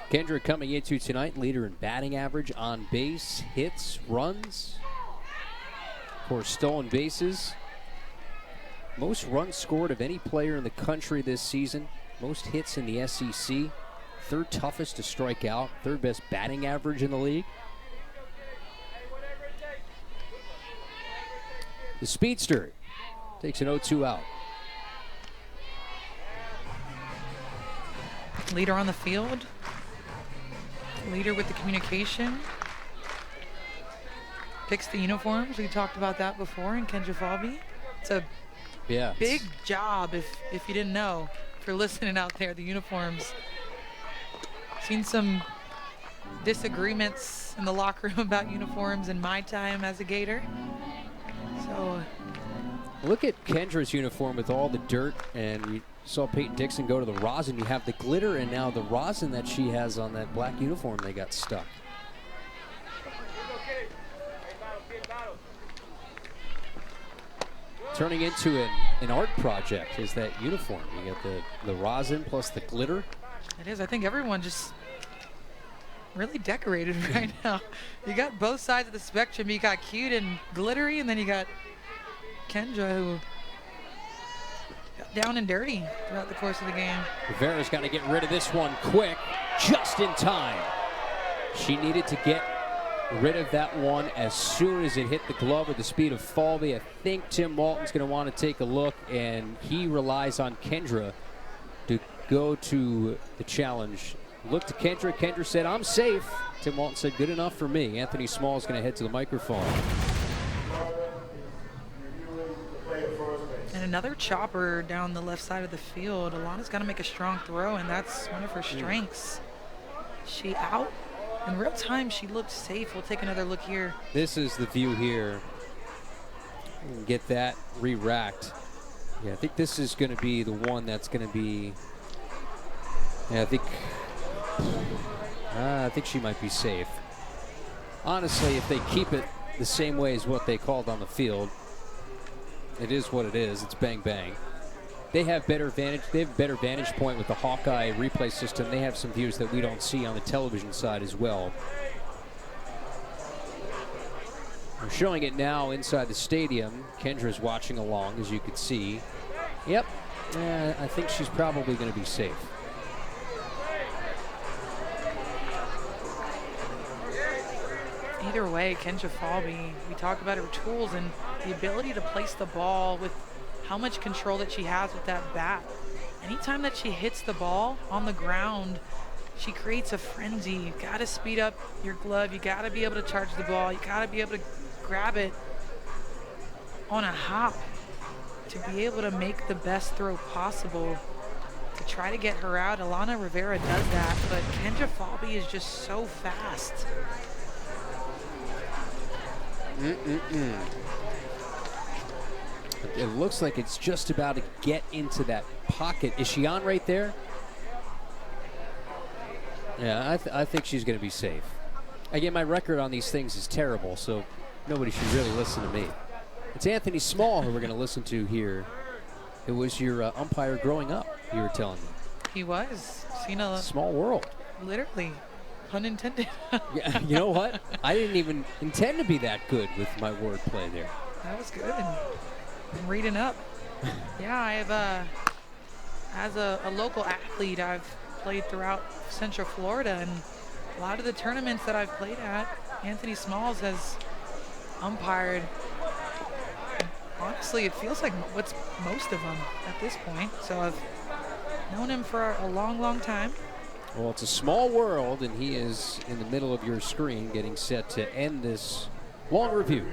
Kendra coming into tonight, leader in batting average, on base, hits, runs. Of course, stolen bases. Most runs scored of any player in the country this season. Most hits in the SEC. 3rd toughest to strike out. 3rd best batting average in the league. The speedster takes an 0-2 out. Leader on the field. Leader with the communication. Picks the uniforms. We talked about that before in Kendra Falby. It's a big job if you didn't know. If you're listening out there, the uniforms. Seen some disagreements in the locker room about uniforms in my time as a Gator. So look at Kendra's uniform with all the dirt, and we saw Peyton Dixon go to the rosin. You have the glitter, and now the rosin that she has on that black uniform, they got stuck. Turning into an art project is that uniform. You get the rosin plus the glitter. it is. I think everyone just really decorated right now. You got both sides of the spectrum. You got cute and glittery, and then you got Kendra, who got down and dirty throughout the course of the game. Rivera's got to get rid of this one quick, just in time. She needed to get rid of that one as soon as it hit the glove with the speed of Falby. I think Tim Walton's going to want to take a look, and he relies on Kendra to go to the challenge. Look to Kendra. Kendra said, "I'm safe." Tim Walton said, "Good enough for me." Anthony Small is going to head to the microphone. And another chopper down the left side of the field. Alana's got to make a strong throw, and that's one of her strengths. She out. In real time, she looked safe. We'll take another look here. This is the view here. Get that re-racked. Yeah, I think this is going to be the one that's going to be. Yeah, I think she might be safe. Honestly, if they keep it the same way as what they called on the field, it is what it is. It's bang bang. They have better vantage. They have a better vantage point with the Hawkeye replay system. They have some views that we don't see on the television side as well. We're showing it now inside the stadium. Kendra's watching along, as you can see. Yep, I think she's probably going to be safe. Either way, Kendra Falby, we talked about her tools and the ability to place the ball with how much control that she has with that bat. Anytime that she hits the ball on the ground, she creates a frenzy. You gotta speed up your glove. You gotta be able to charge the ball. You gotta be able to grab it on a hop to be able to make the best throw possible to try to get her out. Alana Rivera does that, but Kendra Falby is just so fast. It looks like it's just about to get into that pocket. Is she on right there? Yeah, I think she's going to be safe. Again, my record on these things is terrible, so nobody should really listen to me. It's Anthony Small who we're going to listen to here. It was your umpire growing up, you were telling me. He was. Seen a small world. Literally. Pun intended. Yeah, you know what? I didn't even intend to be that good with my wordplay there. That was good. I'm reading up. Yeah, I have, as a local athlete, I've played throughout Central Florida, and a lot of the tournaments that I've played at, Anthony Smalls has umpired. Honestly, it feels like what's most of them at this point. So I've known him for a long, long time. Well, it's a small world, and he is in the middle of your screen getting set to end this long review.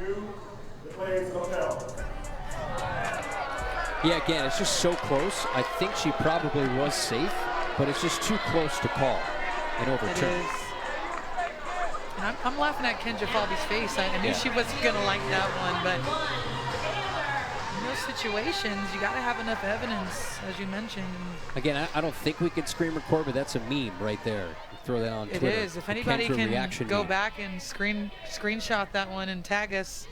Yeah, again, it's just so close. I think she probably was safe, but it's just too close to call and overturn. It is. And I'm laughing at Kendra Falvey's face. I knew she wasn't going to like that one, but in those situations, you got to have enough evidence, as you mentioned. Again, I don't think we can screen record, but that's a meme right there. Throw that on Twitter. It is. If anybody can go back and screenshot that one and tag us,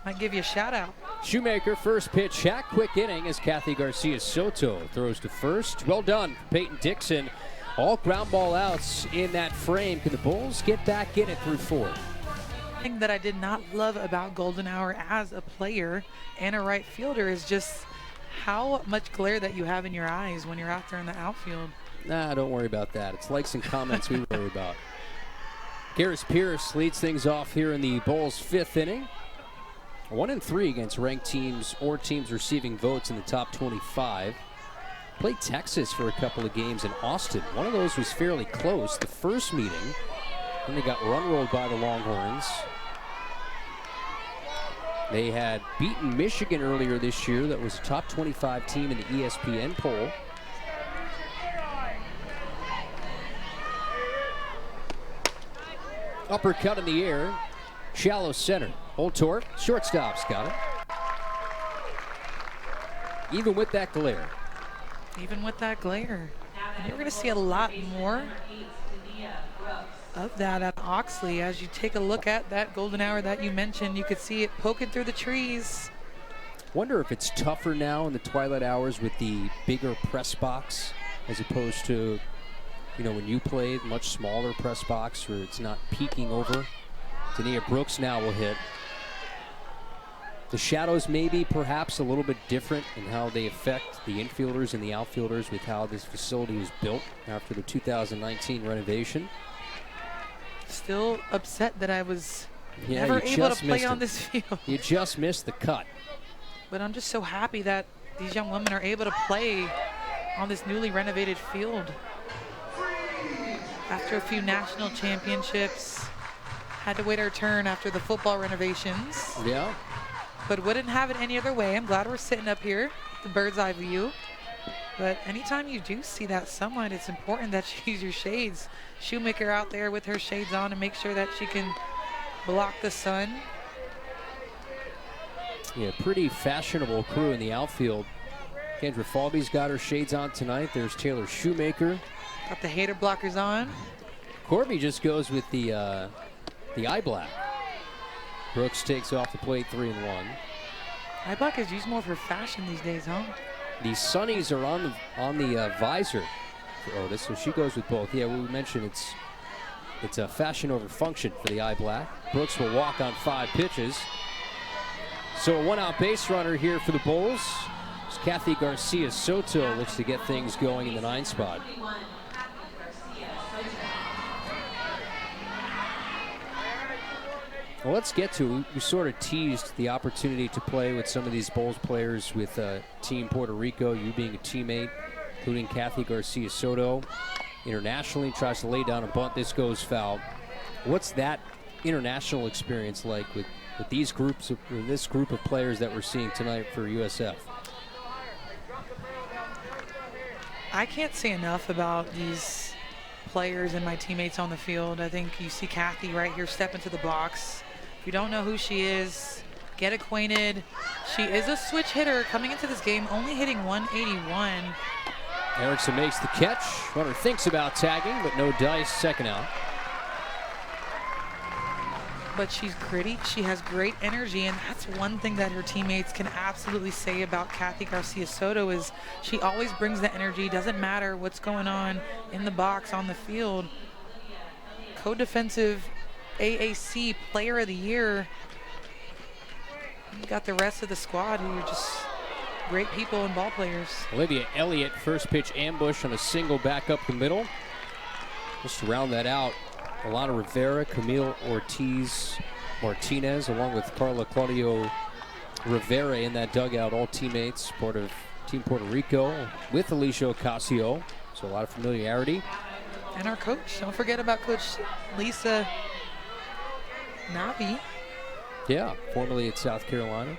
might give you a shout out. Shoemaker, first pitch, Shaq, quick inning as Kathy Garcia Soto throws to first. Well done, Peyton Dixon. All ground ball outs in that frame. Can the Bulls get back in it through 4? The thing that I did not love about Golden Hour as a player and a right fielder is just how much glare that you have in your eyes when you're out there in the outfield. Nah, don't worry about that. It's likes and comments we worry about. Garris Pierce leads things off here in the Bulls' 5th inning. 1-3 against ranked teams or teams receiving votes in the top 25. Played Texas for a couple of games in Austin. One of those was fairly close, the first meeting. Then they got run-rolled by the Longhorns. They had beaten Michigan earlier this year. That was a top 25 team in the ESPN poll. Uppercut in the air. Shallow center. Holtorf, shortstop's got it. Even with that glare. Even with that glare. And you're going to see a lot more of that at Oxley. As you take a look at that Golden Hour that you mentioned, you could see it poking through the trees. Wonder if it's tougher now in the twilight hours with the bigger press box as opposed to, you know, when you played, much smaller press box where it's not peeking over. Tania Brooks now will hit. The shadows may be perhaps a little bit different in how they affect the infielders and the outfielders with how this facility was built after the 2019 renovation. Still upset that I was never able to play on this field. You just missed the cut. But I'm just so happy that these young women are able to play on this newly renovated field. After a few national championships, had to wait our turn after the football renovations. Yeah. But wouldn't have it any other way. I'm glad we're sitting up here, the bird's eye view. But anytime you do see that sunlight, it's important that you use your shades. Shoemaker out there with her shades on to make sure that she can block the sun. Yeah, pretty fashionable crew in the outfield. Kendra Falvey's got her shades on tonight. There's Taylor Shoemaker. Got the hater blockers on. Corby just goes with the eye black. Brooks takes off the plate 3-1. Eye black is used more for fashion these days, huh? The sunnies are on the visor for Otis, so she goes with both. Yeah, we mentioned it's a fashion over function for the eye black. Brooks will walk on 5 pitches. So a 1-out base runner here for the Bulls. As Kathy Garcia Soto looks to get things going in the 9 spot. Well, let's get to it. We sort of teased the opportunity to play with some of these Bulls players with Team Puerto Rico, you being a teammate, including Kathy Garcia Soto. Internationally, tries to lay down a bunt. This goes foul. What's that international experience like with these groups, with this group of players that we're seeing tonight for USF? I can't say enough about these players and my teammates on the field. I think you see Kathy right here step into the box. If you don't know who she is, get acquainted. She is a switch hitter coming into this game, only hitting 181. Erickson makes the catch. Runner thinks about tagging, but no dice. Second out. But she's gritty. She has great energy, and that's one thing that her teammates can absolutely say about Kathy Garcia Soto is she always brings the energy. Doesn't matter what's going on in the box, on the field. Co-defensive AAC Player of the Year. You got the rest of the squad who are just great people and ball players. Olivia Elliott, first pitch ambush on a single back up the middle. Just to round that out, Alana Rivera, Camille Ortiz Martinez, along with Carla Claudio Rivera in that dugout, all teammates, part of Team Puerto Rico, with Alicia Ocasio. So a lot of familiarity. And our coach, don't forget about Coach Lisa Navi. Yeah, formerly at South Carolina.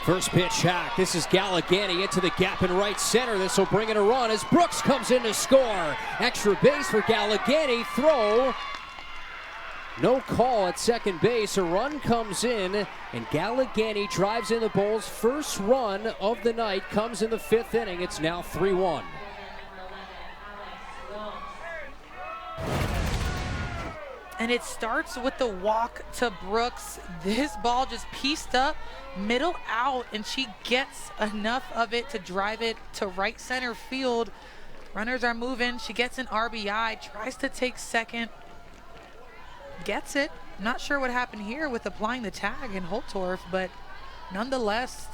First pitch hack. This is Galligani into the gap in right center. This will bring in a run as Brooks comes in to score. Extra base for Galligani. Throw. No call at second base. A run comes in, and Galligani drives in the Bulls' first run of the night. Comes in the 5th inning. It's now 3-1. And it starts with the walk to Brooks. This ball just pieced up, middle out, and she gets enough of it to drive it to right center field. Runners are moving. She gets an RBI, tries to take second, gets it. Not sure what happened here with applying the tag in Holtorf, but nonetheless,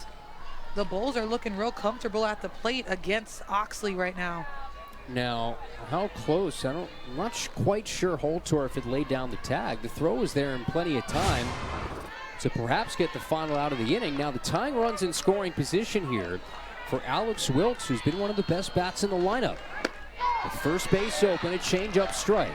the Bulls are looking real comfortable at the plate against Oxley right now. Now, how close? I'm not quite sure Holtorf had laid down the tag. The throw was there in plenty of time to perhaps get the final out of the inning. Now the tying runs in scoring position here for Alex Wilkes, who's been one of the best bats in the lineup. With first base open, a change-up strike.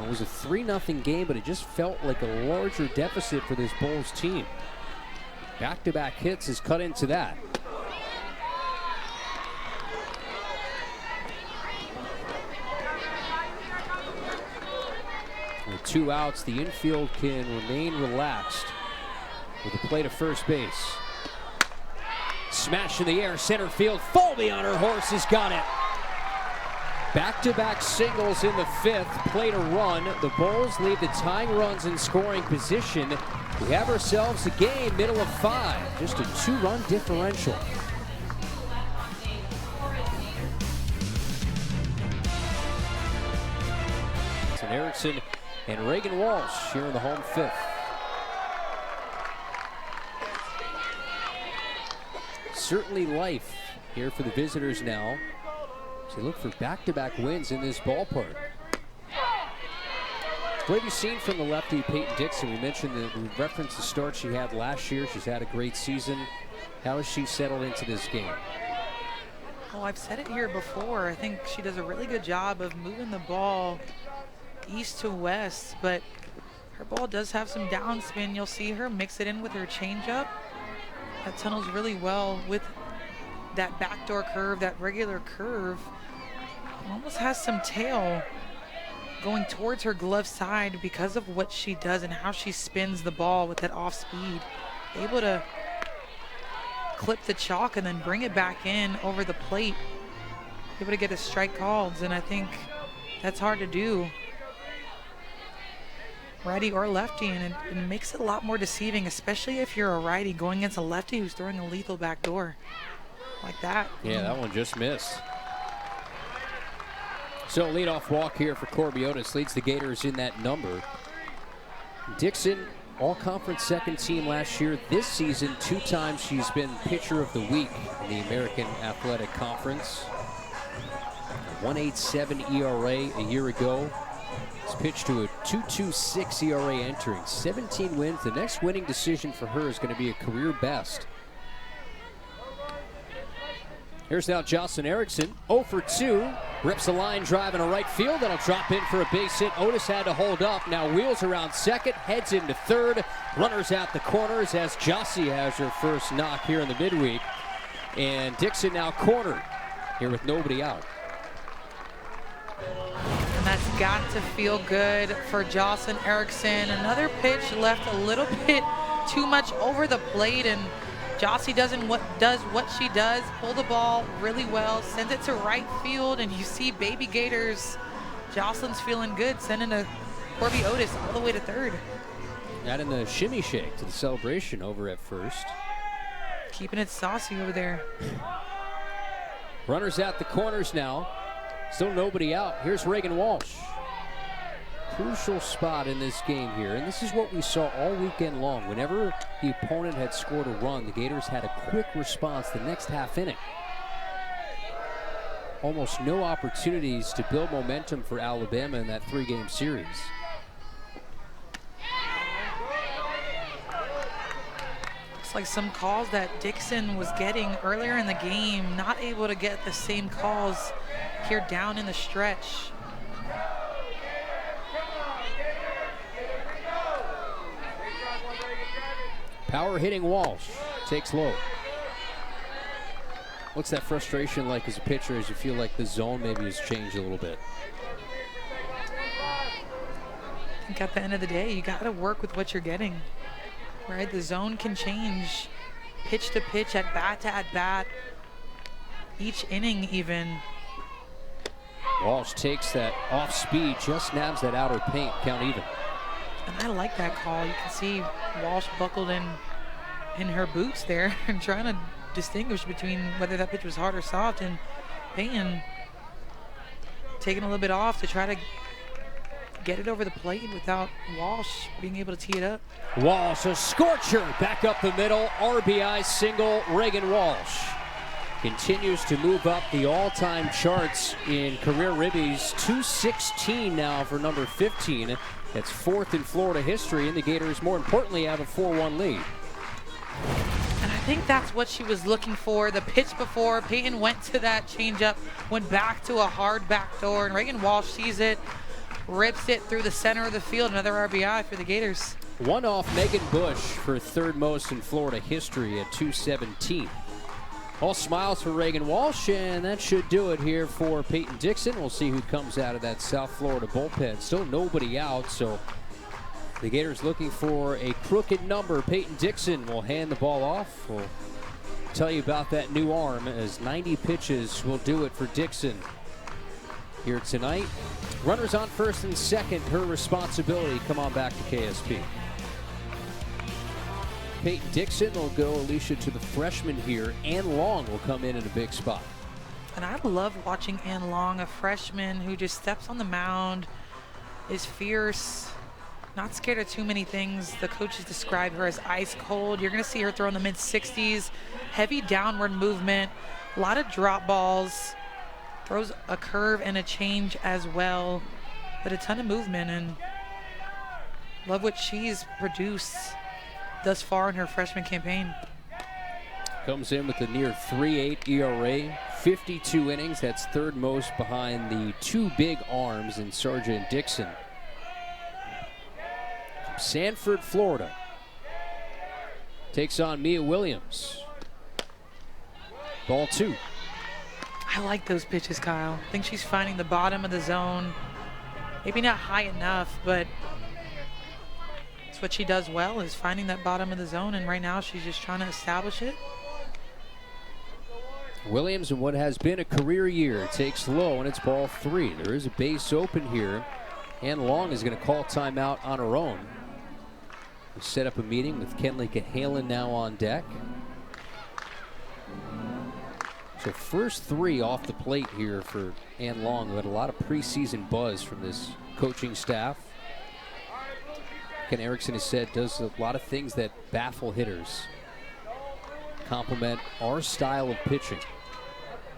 It was a 3-0 game, but it just felt like a larger deficit for this Bulls team. Back-to-back hits has cut into that. With 2 outs, the infield can remain relaxed with a play to first base. Smash in the air, center field. Foley on her horse has got it. Back-to-back singles in the 5th, play to run. The Bulls leave the tying runs in scoring position. We have ourselves a game, middle of 5, just a 2-run differential. And Erickson and Reagan Walsh here in the home 5th. Certainly life here for the visitors now. They look for back-to-back wins in this ballpark. What have you seen from the lefty Peyton Dixon? We mentioned that we referenced the start she had last year. She's had a great season. How has she settled into this game? Well, I've said it here before. I think she does a really good job of moving the ball east to west, but her ball does have some downspin. You'll see her mix it in with her changeup. That tunnels really well with that backdoor curve, that regular curve. Almost has some tail going towards her glove side because of what she does and how she spins the ball with that off speed. Able to clip the chalk and then bring it back in over the plate. Able to get a strike called, and I think that's hard to do. Righty or lefty, and it makes it a lot more deceiving, especially if you're a righty going against a lefty who's throwing a lethal backdoor like that. Yeah, that one just missed. So leadoff walk here for Corbiotis leads the Gators in that number. Dixon, all-conference second team last year. This season, 2 times she's been pitcher of the week in the American Athletic Conference. 1.87 ERA a year ago. It's pitched to a 2.26 ERA entering. 17 wins. The next winning decision for her is going to be a career best. Here's now Jocelyn Erickson, 0 for 2. Rips a line drive in a right field. That'll drop in for a base hit. Otis had to hold up. Now wheels around second, heads into third. Runners at the corners as Jossie has her first knock here in the midweek. And Dixon now cornered here with nobody out. And that's got to feel good for Jocelyn Erickson. Another pitch left a little bit too much over the plate, and Jossie does what she does, pull the ball really well, sends it to right field, and you see baby Gators. Jocelyn's feeling good, sending a Corby Otis all the way to third. Adding the shimmy shake to the celebration over at first. Keeping it saucy over there. Runners at the corners now. Still nobody out. Here's Reagan Walsh. Crucial spot in this game here, and this is what we saw all weekend long. Whenever the opponent had scored a run, the Gators had a quick response the next half inning. Almost no opportunities to build momentum for Alabama in that 3-game series. almost like some calls that Dixon was getting earlier in the game, not able to get the same calls here down in the stretch. Power hitting Walsh. Takes low. What's that frustration like as a pitcher as you feel like the zone maybe has changed a little bit? I think at the end of the day, you got to work with what you're getting, right? The zone can change pitch to pitch, at bat to at bat, each inning even. Walsh takes that off speed, just nabs that outer paint, count even. And I like that call. You can see Walsh buckled in her boots there and trying to distinguish between whether that pitch was hard or soft, and Peyton taking a little bit off to try to get it over the plate without Walsh being able to tee it up. Walsh, a scorcher, back up the middle, RBI single, Reagan Walsh. Continues to move up the all-time charts in career ribbies, 216 now for number 15. That's fourth in Florida history, and the Gators, more importantly, have a 4-1 lead. And I think that's what she was looking for. The pitch before, Peyton went to that changeup, went back to a hard backdoor, and Reagan Walsh sees it, rips it through the center of the field. Another RBI for the Gators. One off Megan Bush for third most in Florida history at 217. All smiles for Reagan Walsh, and that should do it here for Peyton Dixon. We'll see who comes out of that South Florida bullpen. Still nobody out, so the Gators looking for a crooked number. Peyton Dixon will hand the ball off. We'll tell you about that new arm, as 90 pitches will do it for Dixon here tonight. Runners on first and second, her responsibility. Come on back to KSP. Peyton Dixon will go, Alicia, to the freshman here. Ann Long will come in a big spot. And I love watching Ann Long, a freshman who just steps on the mound, is fierce, not scared of too many things. The coaches describe her as ice cold. You're going to see her throw in the mid-60s, heavy downward movement, a lot of drop balls, throws a curve and a change as well, but a ton of movement, and love what she's produced thus far in her freshman campaign. Comes in with a near 3.8 ERA, 52 innings. That's third most behind the two big arms in Sargent Dixon. From Sanford, Florida, takes on Mia Williams. Ball two. I like those pitches, Kyle. I think she's finding the bottom of the zone. Maybe not high enough, but it's what she does well, is finding that bottom of the zone, and right now she's just trying to establish it. Williams, in what has been a career year, takes low, and it's ball three. There is a base open here. Ann Long is going to call timeout on her own. We set up a meeting with Kenley Cahalan now on deck. So first three off the plate here for Ann Long, who had a lot of preseason buzz from this coaching staff. Ken Erickson has said does a lot of things that baffle hitters, complement our style of pitching.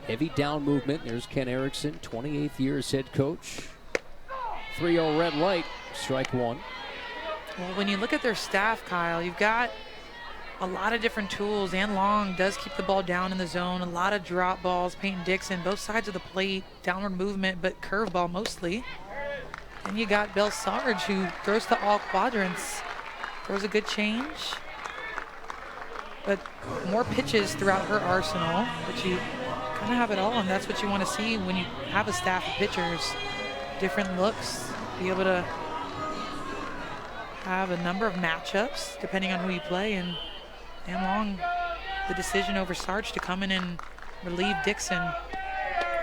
Heavy down movement. There's Ken Erickson, 28th year as head coach. 3-0 red light, strike one. Well, when you look at their staff, Kyle, you've got a lot of different tools. Ann Long does keep the ball down in the zone. A lot of drop balls. Peyton Dixon, both sides of the plate, downward movement, but curveball mostly. And you got Belle Sarge, who throws to all quadrants, throws a good change, but more pitches throughout her arsenal. But you kind of have it all, and that's what you want to see when you have a staff of pitchers. Different looks, be able to have a number of matchups depending on who you play. And Ann Long, the decision over Sarge to come in and relieve Dixon.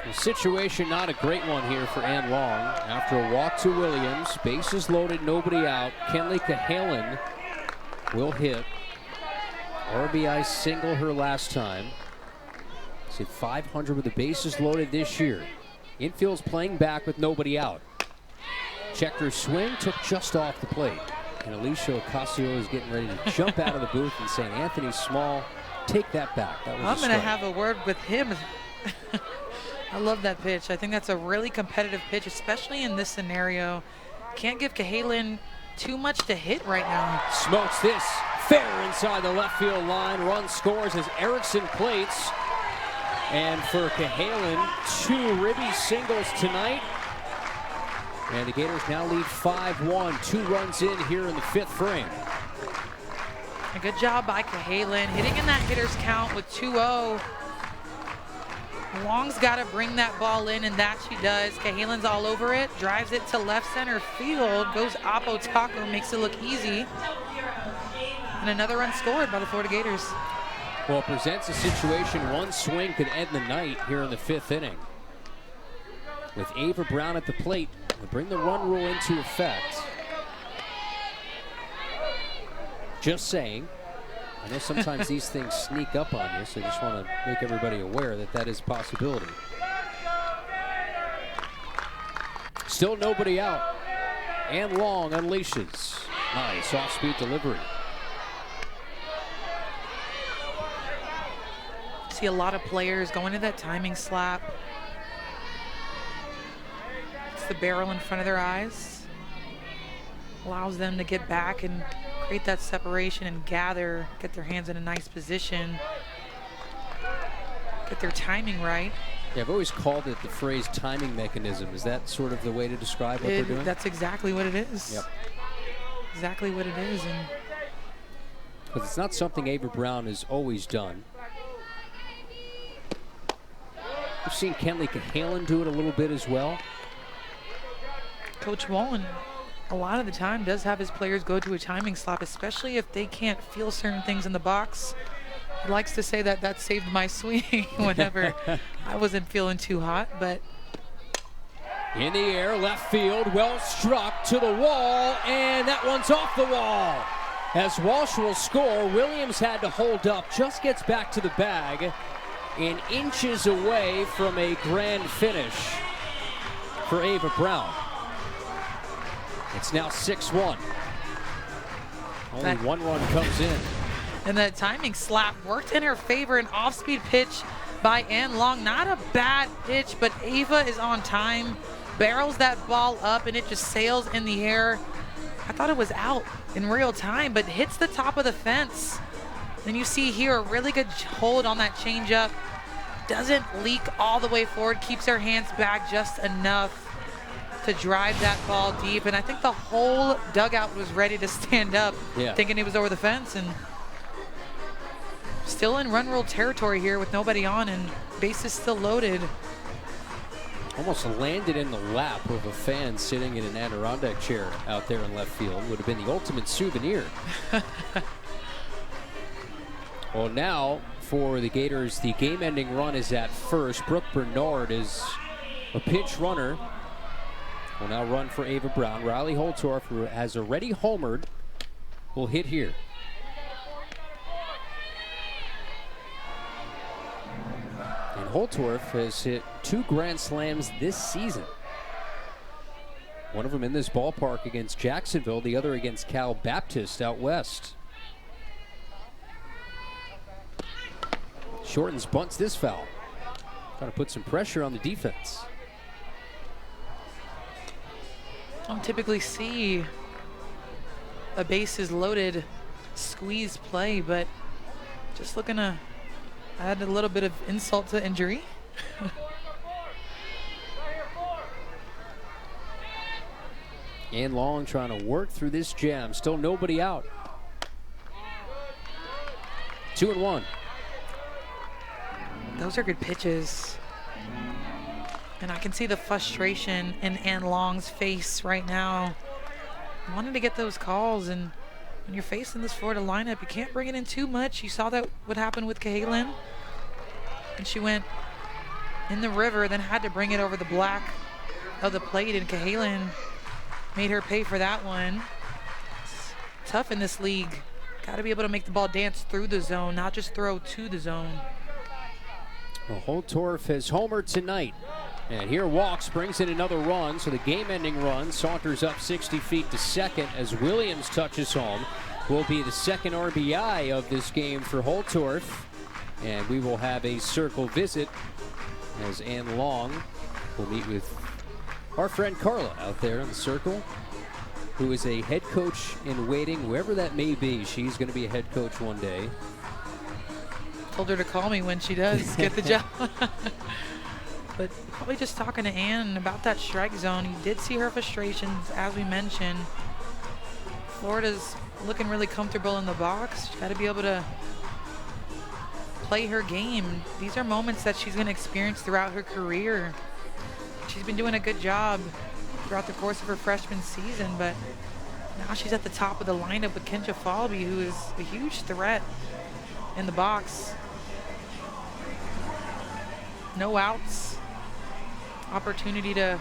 The situation not a great one here for Ann Long. After a walk to Williams, bases loaded, nobody out. Kenley Cahalan will hit. RBI single her last time. She's hit 500 with the bases loaded this year. Infield's playing back with nobody out. Checked her swing, took just off the plate. And Alicia Ocasio is getting ready to jump out of the booth and saying, Anthony Small, take that back. That was I'm going to have a word with him. I love that pitch. I think that's a really competitive pitch, especially in this scenario. Can't give Cahalan too much to hit right now. Smokes this Fair inside the left field line. Run scores as Erickson plates. And for Cahalan, 2 ribby singles tonight. And the Gators now lead 5-1. 2 runs in here in the 5th frame. A good job by Cahalan, hitting in that hitter's count with 2-0. Long's got to bring that ball in, and that she does. Cahalan's all over it, drives it to left center field, goes Oppo Taco, makes it look easy. And another run scored by the Florida Gators. Well, it presents a situation, one swing could end the night here in the 5th inning. With Ava Brown at the plate, to bring the run rule into effect. Just saying. I know sometimes these things sneak up on you, so I just want to make everybody aware that that is a possibility. Still nobody out. And Long unleashes. Nice off-speed delivery. See a lot of players going to that timing slap. It's the barrel in front of their eyes. Allows them to get back and create that separation and gather, get their hands in a nice position, get their timing right. Yeah, I've always called it the phrase timing mechanism. Is that sort of the way to describe what they're doing? That's exactly what it is. Yep. Exactly what it is. And because it's not something Ava Brown has always done. We've seen Kenley Cahalan do it a little bit as well. Coach Wallen, a lot of the time, does have his players go to a timing slap, especially if they can't feel certain things in the box. He likes to say that that saved my swing whenever I wasn't feeling too hot, but. In the air, left field, well struck to the wall, and that one's off the wall. As Walsh will score, Williams had to hold up, just gets back to the bag, and inches away from a grand finish for Ava Brown. It's now 6-1. Only 1 run comes in. And that timing slap worked in her favor. An off-speed pitch by Ann Long. Not a bad pitch, but Ava is on time. Barrels that ball up, and it just sails in the air. I thought it was out in real time, but hits the top of the fence. Then you see here a really good hold on that changeup. Doesn't leak all the way forward. Keeps her hands back just enough to drive that ball deep, and I think the whole dugout was ready to stand up, thinking he was over the fence, and still in run rule territory here with nobody on and bases still loaded. Almost landed in the lap of a fan sitting in an Adirondack chair out there in left field. Would have been the ultimate souvenir. Well, now for the Gators, the game-ending run is at first. Brooke Bernard is a pinch runner. Will now run for Ava Brown. Riley Holtorf, who has already homered, will hit here. And Holtorf has hit 2 grand slams this season. One of them in this ballpark against Jacksonville, the other against Cal Baptist out west. Shortens bunts this foul. Trying to put some pressure on the defense. I don't typically see a bases loaded squeeze play, but just looking to add a little bit of insult to injury. And Long trying to work through this jam. Still nobody out. 2-1. Those are good pitches. And I can see the frustration in Ann Long's face right now. Wanted to get those calls, and when you're facing this Florida lineup, you can't bring it in too much. You saw that what happened with Cahalan. And she went in the river, then had to bring it over the black of the plate, and Cahalan made her pay for that one. It's tough in this league. Got to be able to make the ball dance through the zone, not just throw to the zone. Well, Holtorf has homered tonight. And here walks, brings in another run, so the game-ending run saunters up 60 feet to second as Williams touches home. Will be the second RBI of this game for Holtorf. And we will have a circle visit as Ann Long will meet with our friend Carla out there in the circle. who is a head coach in waiting, whoever that may be. She's going to be a head coach one day. Told her to call me when she does get the job. But probably just talking to Ann about that strike zone. You did see her frustrations, as we mentioned. Florida's looking really comfortable in the box. She's got to be able to play her game. These are moments that she's going to experience throughout her career. She's been doing a good job throughout the course of her freshman season, but now she's at the top of the lineup with Kendra Falby, who is a huge threat in the box. No outs. Opportunity to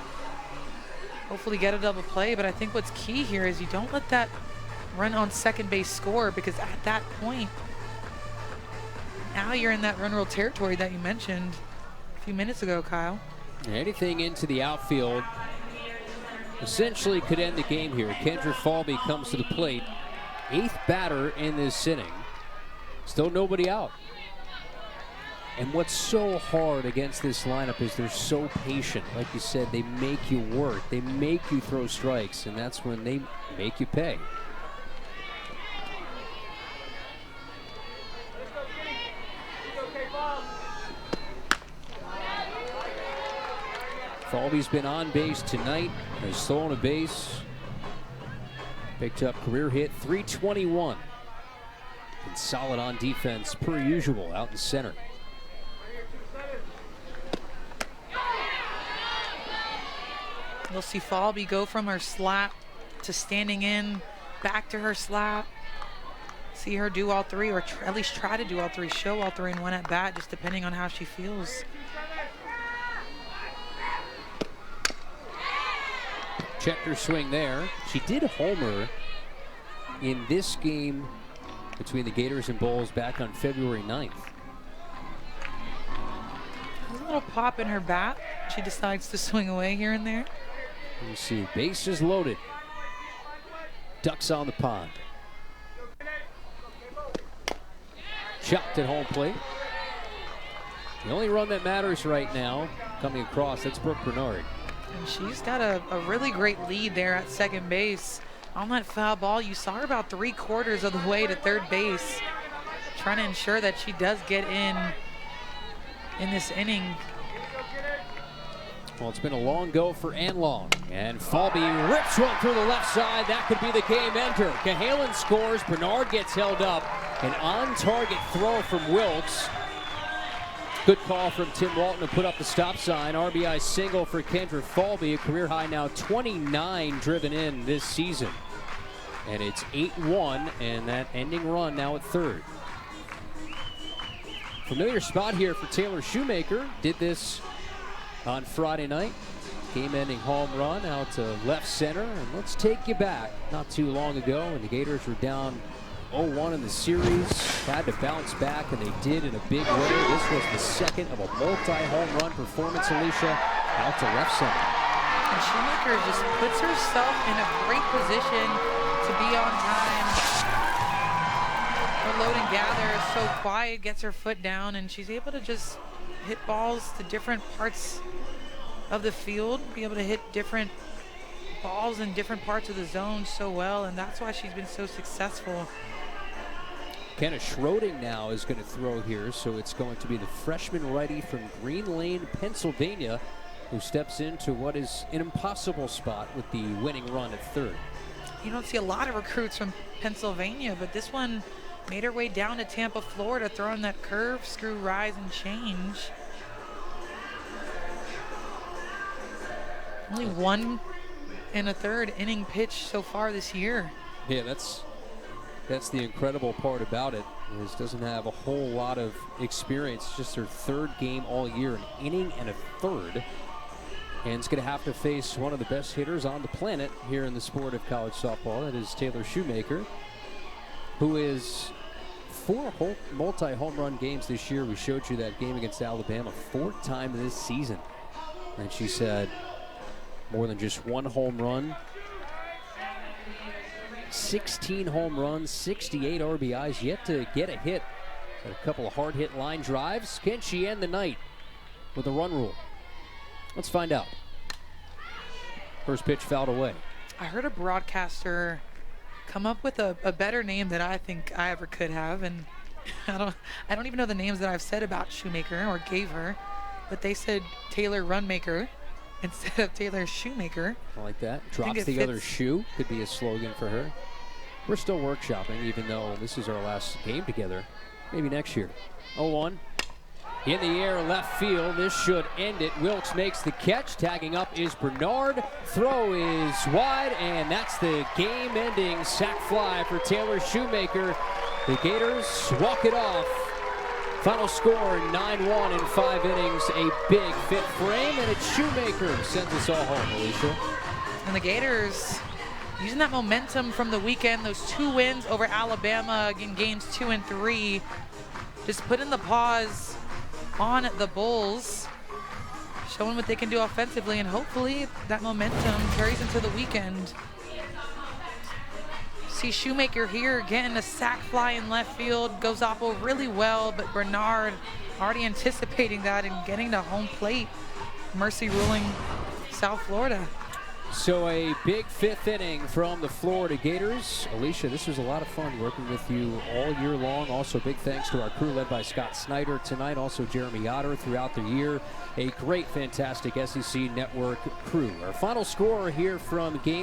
hopefully get a double play, but I think what's key here is you don't let that run on second base score, because at that point, now you're in that run rule territory that you mentioned a few minutes ago, Kyle. Anything into the outfield essentially could end the game here. Kendra Falby comes to the plate, 8th batter in this inning. Still nobody out. And what's so hard against this lineup is they're so patient. Like you said, they make you work. They make you throw strikes, and that's when they make you pay. Falby's been on base tonight, has stolen a base, picked up career hit 321. Been solid on defense per usual out in center. You'll see Falby go from her slap to standing in, back to her slap. See her do all three, or at least try to do all three, show all three in one at bat, just depending on how she feels. Checked her swing there. She did homer in this game between the Gators and Bulls back on February 9th. There's a little pop in her bat. She decides to swing away here and there. You see, bases loaded. Ducks on the pond. Chopped at home plate. The only run that matters right now coming across, that's Brooke Bernard. And she's got a really great lead there at second base. On that foul ball, you saw her about 3/4 of the way to third base, trying to ensure that she does get in this inning. Well, it's been a long go for Ann Long, and Falby rips one through the left side. That could be the game ender. Cahalan scores, Bernard gets held up. An on-target throw from Wilkes. Good call from Tim Walton to put up the stop sign. RBI single for Kendra Falby, a career high now 29 driven in this season. And it's 8-1, and that ending run now at third. Familiar spot here for Taylor Shoemaker. Did this on Friday night. Game-ending home run out to left center. And let's take you back not too long ago when the Gators were down 0-1 in the series. Had to bounce back, and they did in a big way. This was the second of a multi-home run performance, Alicia, out to left center. And Shoemaker just puts herself in a great position to be on time. Her load and gather is so quiet, gets her foot down, and she's able to just hit balls to different parts of the field, be able to hit different balls in different parts of the zone so well, and that's why she's been so successful. Kenna Schroding now is going to throw here, so it's going to be the freshman righty from Green Lane, Pennsylvania, who steps into what is an impossible spot with the winning run at third. You don't see a lot of recruits from Pennsylvania, but this one made her way down to Tampa, Florida, throwing that curve, screw, rise, and change. Only 1 1/3 inning pitch so far this year. Yeah, that's the incredible part about it. Is doesn't have a whole lot of experience. Just her third game all year, an inning and a third. And it's going to have to face one of the best hitters on the planet here in the sport of college softball. That is Taylor Shoemaker, who is 4 multi-home run games this year. We showed you that game against Alabama, 4th time this season. And she said more than just 1 home run. 16 home runs, 68 RBIs, yet to get a hit. Got a couple of hard hit line drives. Can she end the night with a run rule? Let's find out. First pitch fouled away. I heard a broadcaster come up with a better name than I think I ever could have, and I don't even know the names that I've said about Shoemaker or gave her, but they said Taylor Runmaker instead of Taylor Shoemaker. I like that. Drops the other shoe could be a slogan for her. We're still workshopping, even though this is our last game together. Maybe next year. 0-1. In the air, left field. This should end it. Wilkes makes the catch. Tagging up is Bernard. Throw is wide, and that's the game-ending sac fly for Taylor Shoemaker. The Gators walk it off. Final score 9-1 in 5 innings. A big 5th frame, and it's Shoemaker sends us all home, Alicia. And the Gators using that momentum from the weekend, those 2 wins over Alabama in games 2 and 3, just putting the pause on the Bulls, showing what they can do offensively, and hopefully that momentum carries into the weekend. See Shoemaker here getting a sac fly in left field, goes off really well, but Bernard already anticipating that and getting to home plate. Mercy ruling South Florida. So a big 5th inning from the Florida Gators. Alicia, this was a lot of fun working with you all year long. Also, big thanks to our crew led by Scott Snyder tonight. Also, Jeremy Otter throughout the year. A great, fantastic SEC Network crew. Our final score here from game